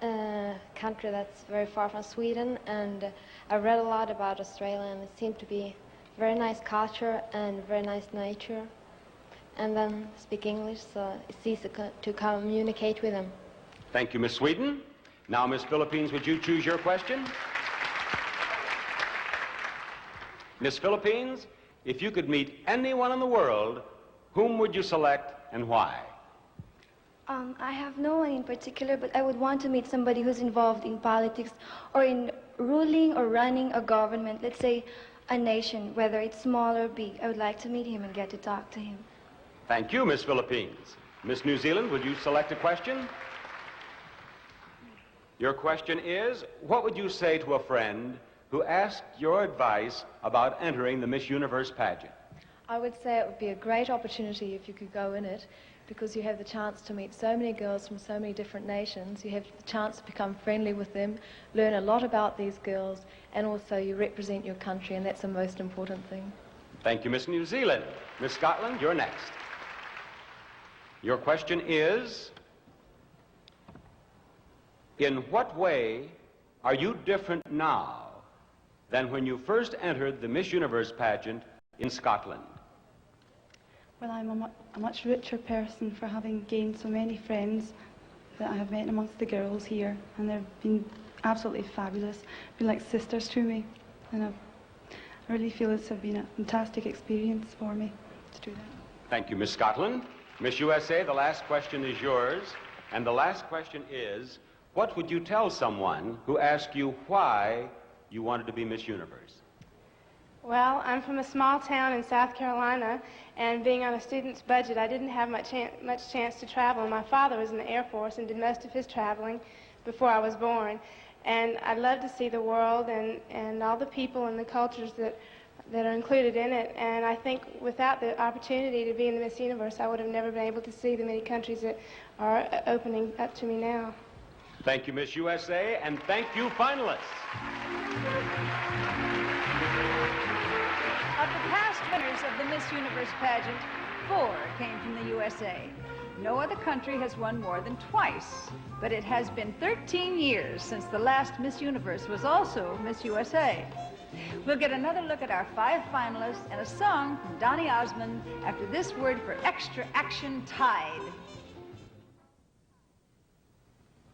a country that's very far from Sweden, and I read a lot about Australia, and it seemed to be very nice culture and very nice nature. And then speak English, so it's easy to communicate with them. Thank you, Miss Sweden. Now, Miss Philippines, would you choose your question? Miss Philippines, if you could meet anyone in the world, whom would you select and why? I have no one in particular, but I would want to meet somebody who's involved in politics or in ruling or running a government, let's say a nation, whether it's small or big. I would like to meet him and get to talk to him. Thank you, Miss Philippines. Miss New Zealand, would you select a question? Your question is, what would you say to a friend who asked your advice about entering the Miss Universe pageant? I would say it would be a great opportunity if you could go in it, because you have the chance to meet so many girls from so many different nations. You have the chance to become friendly with them, learn a lot about these girls, and also you represent your country, and that's the most important thing. Thank you, Miss New Zealand. Miss Scotland, you're next. Your question is, in what way are you different now than when you first entered the Miss Universe pageant in Scotland? Well, I'm a much richer person for having gained so many friends that I have met amongst the girls here, and they've been absolutely fabulous, been like sisters to me, and I really feel it's been a fantastic experience for me to do that. Thank you, Miss Scotland. Miss USA, the last question is yours, and the last question is, what would you tell someone who asked you why you wanted to be Miss Universe? Well, I'm from a small town in South Carolina, and being on a student's budget, I didn't have much chance to travel. My father was in the Air Force and did most of his traveling before I was born. And I'd love to see the world and all the people and the cultures that are included in it. And I think without the opportunity to be in the Miss Universe, I would have never been able to see the many countries that are opening up to me now. Thank you, Miss USA, and thank you, finalists. Of the past winners of the Miss Universe pageant, 4 came from the USA. No other country has won more than twice, but it has been 13 years since the last Miss Universe was also Miss USA. We'll get another look at our 5 finalists and a song from Donny Osmond after this word for extra action, Tide.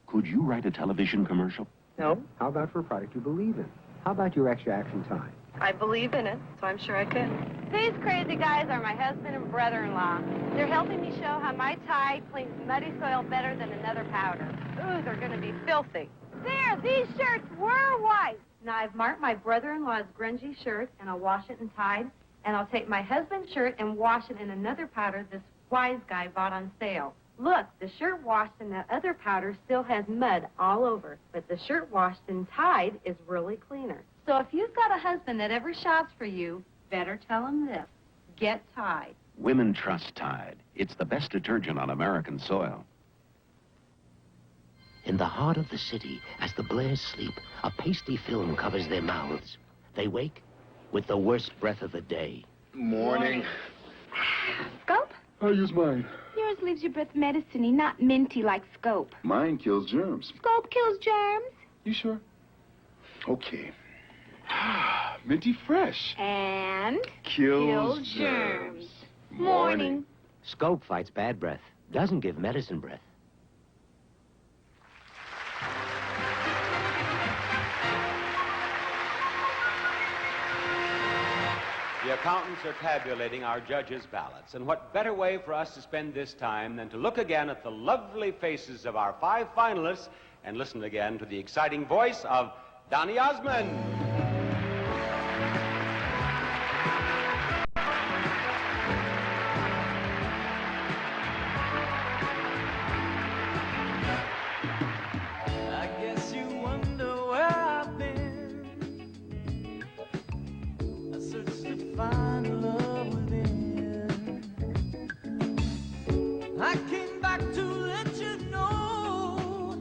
Could you write a television commercial? No. How about for a product you believe in? How about your extra action time? I believe in it, so I'm sure I could. These crazy guys are my husband and brother-in-law. They're helping me show how my Tide cleans muddy soil better than another powder. Ooh, they're going to be filthy. There, these shirts were white. Now, I've marked my brother-in-law's grungy shirt, and I'll wash it in Tide, and I'll take my husband's shirt and wash it in another powder this wise guy bought on sale. Look, the shirt washed in that other powder still has mud all over, but the shirt washed in Tide is really cleaner. So if you've got a husband that ever shops for you, better tell him this. Get Tide. Women trust Tide. It's the best detergent on American soil. In the heart of the city, as the Blairs sleep, a pasty film covers their mouths. They wake with the worst breath of the day. Morning. Scope? I use mine. Yours leaves your breath medicine-y, not minty like Scope. Mine kills germs. Scope kills germs. You sure? Okay. Minty Fresh. And? Kills germs. Morning. Scope fights bad breath, doesn't give medicine breath. The accountants are tabulating our judges' ballots, and what better way for us to spend this time than to look again at the lovely faces of our 5 finalists and listen again to the exciting voice of Donny Osmond. I guess you wonder where I've been. I searched to find love within. I came back to let you know.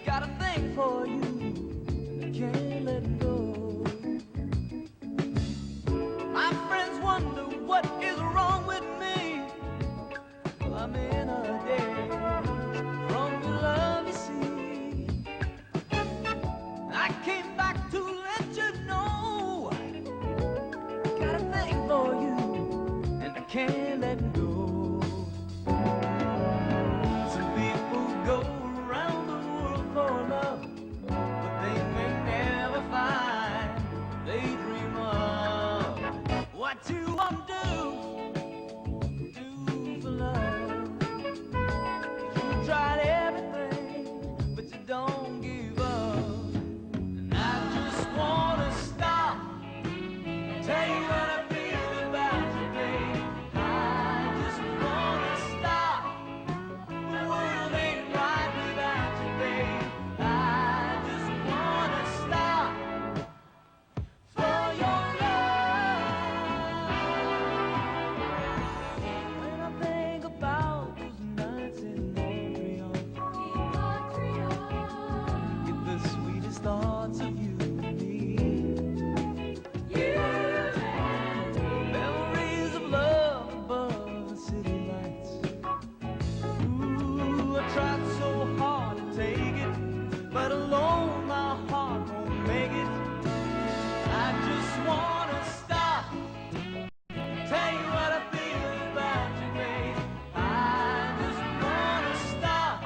Got a thing for you, I can't let it go. My friends wonder what is wrong with me. Well, I'm in a daze from your love, you see. I came back to let you know. Got a thing for you, and I can't let it go. Some people go around the world for love, but they may never find they dream of what you want to do for love. You tried everything, but you don't give up. And I just wanna stop, tell you what I feel about you, babe. I just wanna stop. The world ain't right without you, babe. I just wanna stop for your love. When I think about those nights in Montreal, get the sweetest thoughts of you and me. Memories of love above the city lights. Ooh, I tried so hard to take it, but alone my heart won't make it. I just wanna stop, tell you what I feel about you, babe. I just wanna stop.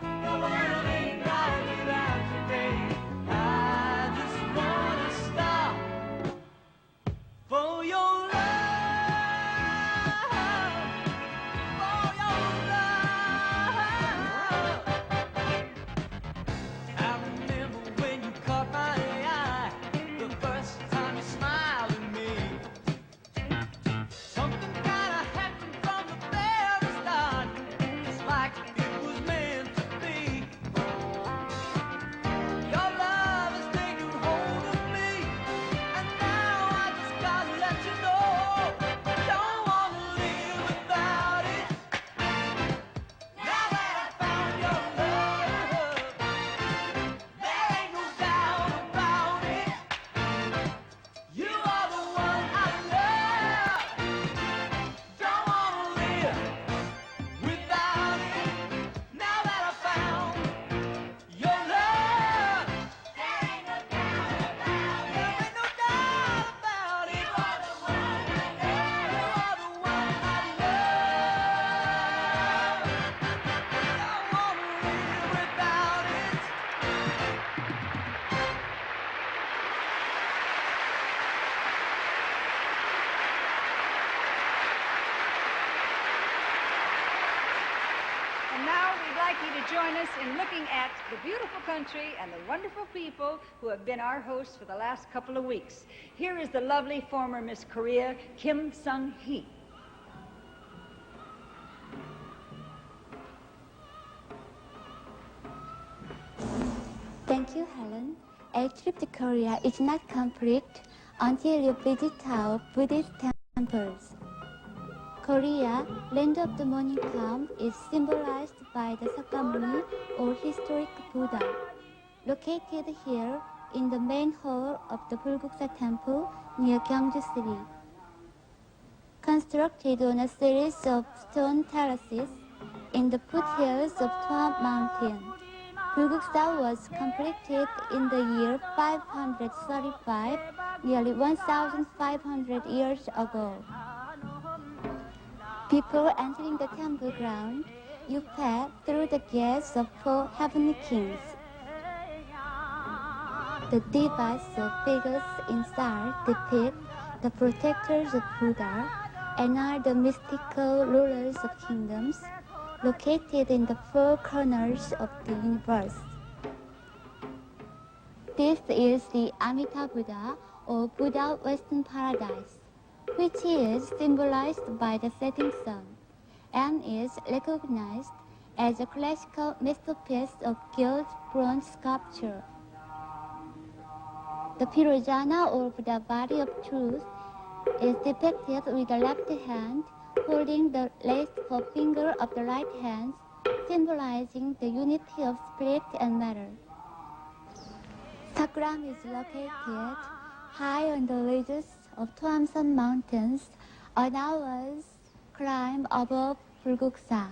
The world ain't right without you, babe. I just wanna stop for your love, for your love. I remember when you caught my eye, the first time you smiled at me. Something kinda happened from the very start. It's like it was meant to be. Your love has taken hold of me, and now I just gotta let you know, don't wanna live without it. Now that I found your love, there ain't no doubt about it. You are the one I love. Don't wanna live without it. Now that I found your love, there ain't no doubt about it. There ain't no doubt about it. You are the one I love. You are the one I love. Don't wanna live without it. And now we'd like you to join us in looking at the beautiful country and the wonderful people who have been our hosts for the last couple of weeks. Here is the lovely former Miss Korea, Kim Sung-hee. Thank you, Helen. A trip to Korea is not complete until you visit our Buddhist temples. Korea, land of the morning calm, is symbolized by the Sakamuni, or historic Buddha, located here in the main hall of the Bulguksa Temple near Gyeongju City. Constructed on a series of stone terraces in the foothills of Toa Mountain, Bulguksa was completed in the year 535, nearly 1,500 years ago. Before entering the temple ground, you pass through the gates of 4 heavenly kings. The devas or figures inside depict the protectors of Buddha and are the mystical rulers of kingdoms, located in the four corners of the universe. This is the Amita Buddha, or Buddha of Western Paradise, which is symbolized by the setting sun and is recognized as a classical masterpiece of gilt bronze sculpture. The Pirojana, or Buddha body of truth, is depicted with the left hand holding the last forefinger of the right hand, symbolizing the unity of spirit and matter. Sakram is located high on the ridges of Toamsan Mountains, an hour's climb above Bulguksa.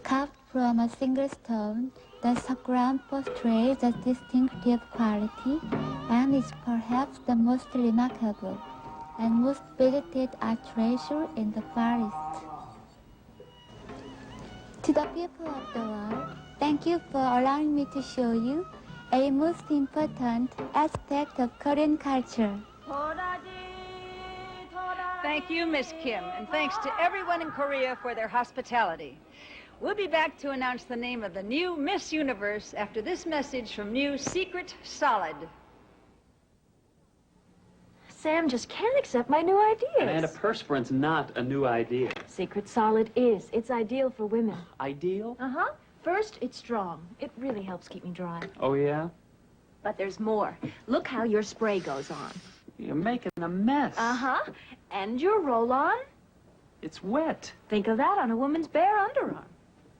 Carved from a single stone, the Sakram portrays a distinctive quality and is perhaps the most remarkable and most visited art treasure in the Far East. To the people of the world, thank you for allowing me to show you a most important aspect of Korean culture. Thank you, Miss Kim, and thanks to everyone in Korea for their hospitality. We'll be back to announce the name of the new Miss Universe after this message from new Secret Solid. Sam just can't accept my new ideas. And a perspirin's not a new idea. Secret Solid is. It's ideal for women. Ideal? Uh-huh. First, it's strong. It really helps keep me dry. Oh, yeah? But there's more. Look how your spray goes on. You're making a mess. Uh-huh. And your roll-on? It's wet. Think of that on a woman's bare underarm.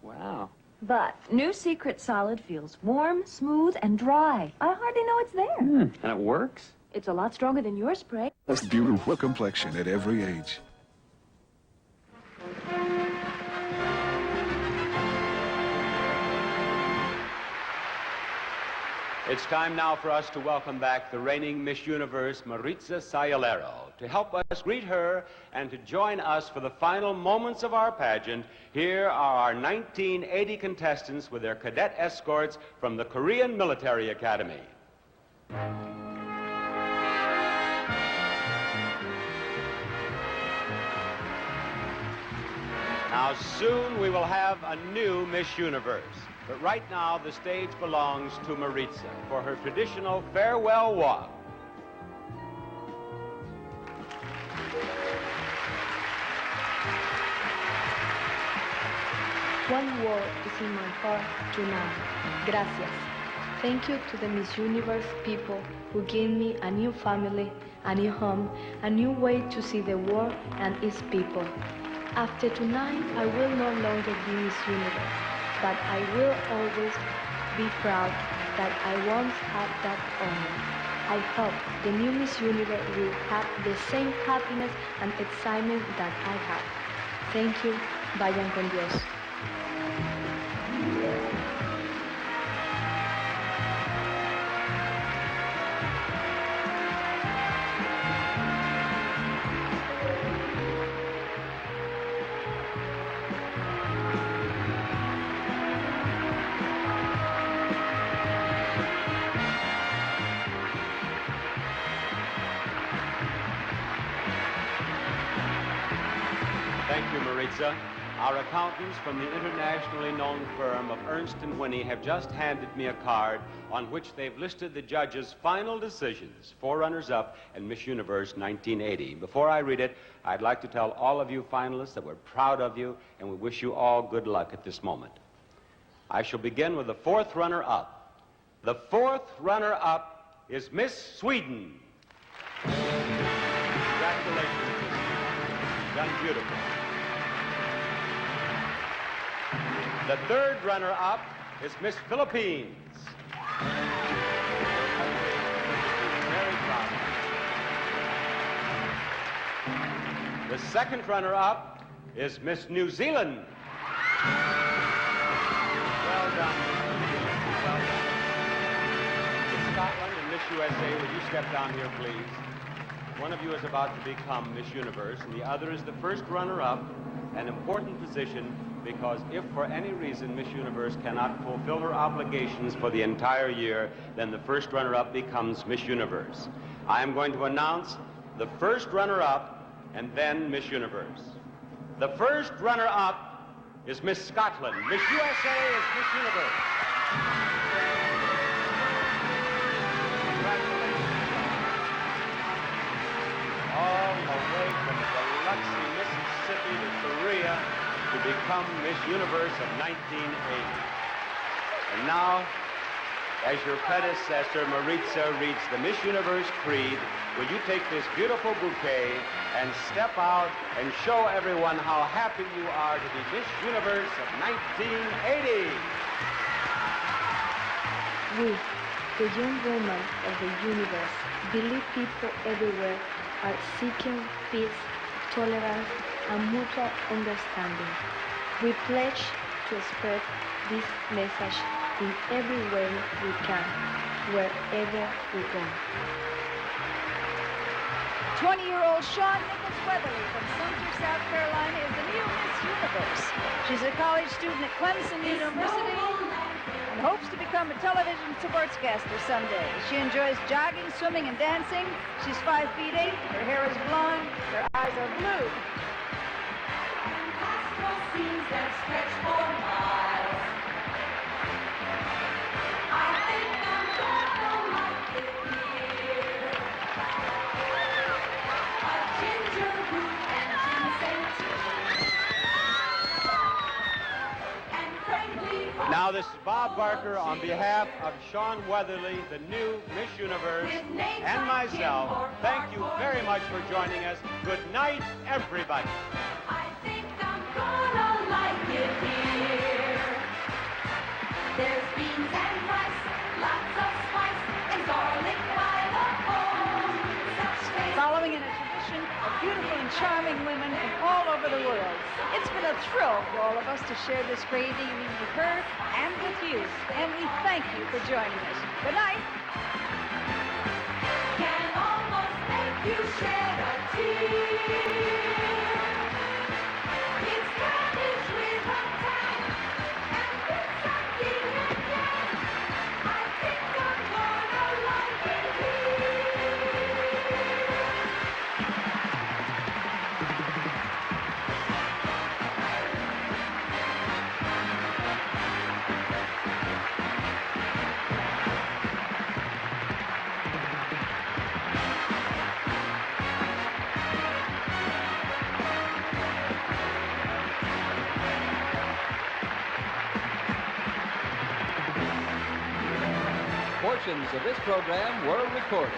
Wow. But new Secret Solid feels warm, smooth, and dry. I hardly know it's there. And it works? It's a lot stronger than your spray. Beautiful complexion at every age. It's time now for us to welcome back the reigning Miss Universe, Maritza Sayalero. To help us greet her and to join us for the final moments of our pageant, here are our 1980 contestants with their cadet escorts from the Korean Military Academy. Now, soon we will have a new Miss Universe. But right now, the stage belongs to Maritza for her traditional farewell walk. One word is in my heart tonight. Gracias. Thank you to the Miss Universe people who gave me a new family, a new home, a new way to see the world and its people. After tonight, I will no longer be Miss Universe, but I will always be proud that I once had that honor. I hope the new Miss Universe will have the same happiness and excitement that I have. Thank you. Vayan con Dios. Thank you, Maritza. Our accountants from the internationally known firm of Ernst & Whinney have just handed me a card on which they've listed the judges' final decisions for runners-up in Miss Universe 1980. Before I read it, I'd like to tell all of you finalists that we're proud of you and we wish you all good luck at this moment. I shall begin with the fourth runner-up. The fourth runner-up is Miss Sweden. Congratulations, Miss Sweden. Done beautiful. The third runner-up is Miss Philippines. Very proud. The second runner-up is Miss New Zealand. Well done, Miss New Zealand. Well done. Miss Scotland and Miss USA, will you step down here, please? One of you is about to become Miss Universe, and the other is the first runner-up, an important position because if for any reason Miss Universe cannot fulfill her obligations for the entire year, then the first runner-up becomes Miss Universe. I am going to announce the first runner-up and then Miss Universe. The first runner-up is Miss Scotland. Miss USA is Miss Universe. All the way from Biloxi, Mississippi to Korea to become Miss Universe of 1980. And now, as your predecessor, Maritza, reads the Miss Universe Creed, will you take this beautiful bouquet and step out and show everyone how happy you are to be Miss Universe of 1980? We, the young women of the universe, believe people everywhere are seeking peace, tolerance, and mutual understanding. We pledge to spread this message in every way we can, wherever we go. 20-year-old Sean Nichols Weatherly from Sumter, South Carolina is the new Miss Universe. She's a college student at Clemson University and hopes to become a television sportscaster someday. She enjoys jogging, swimming, and dancing. She's 5 feet 8. Her hair is blonde. Her eyes are blue. Now, this is Bob Barker on behalf of Sean Weatherly, the new Miss Universe, and myself. Thank you very much for joining us. Good night, everybody. I think I'm gonna like it here. There's beans and rice, lots of spice, and garlic by the bone. Following in a tradition of beautiful and charming women from all over the world. It's been a thrill for all of us to share this great evening with her and with you, and we thank you for joining us. Good night. Can almost make you shed a tear. It's cabbage with a tang and pizza and jam. I think I'm gonna like it here. Portions of this program were recorded.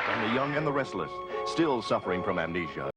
And the young and the restless, still suffering from amnesia.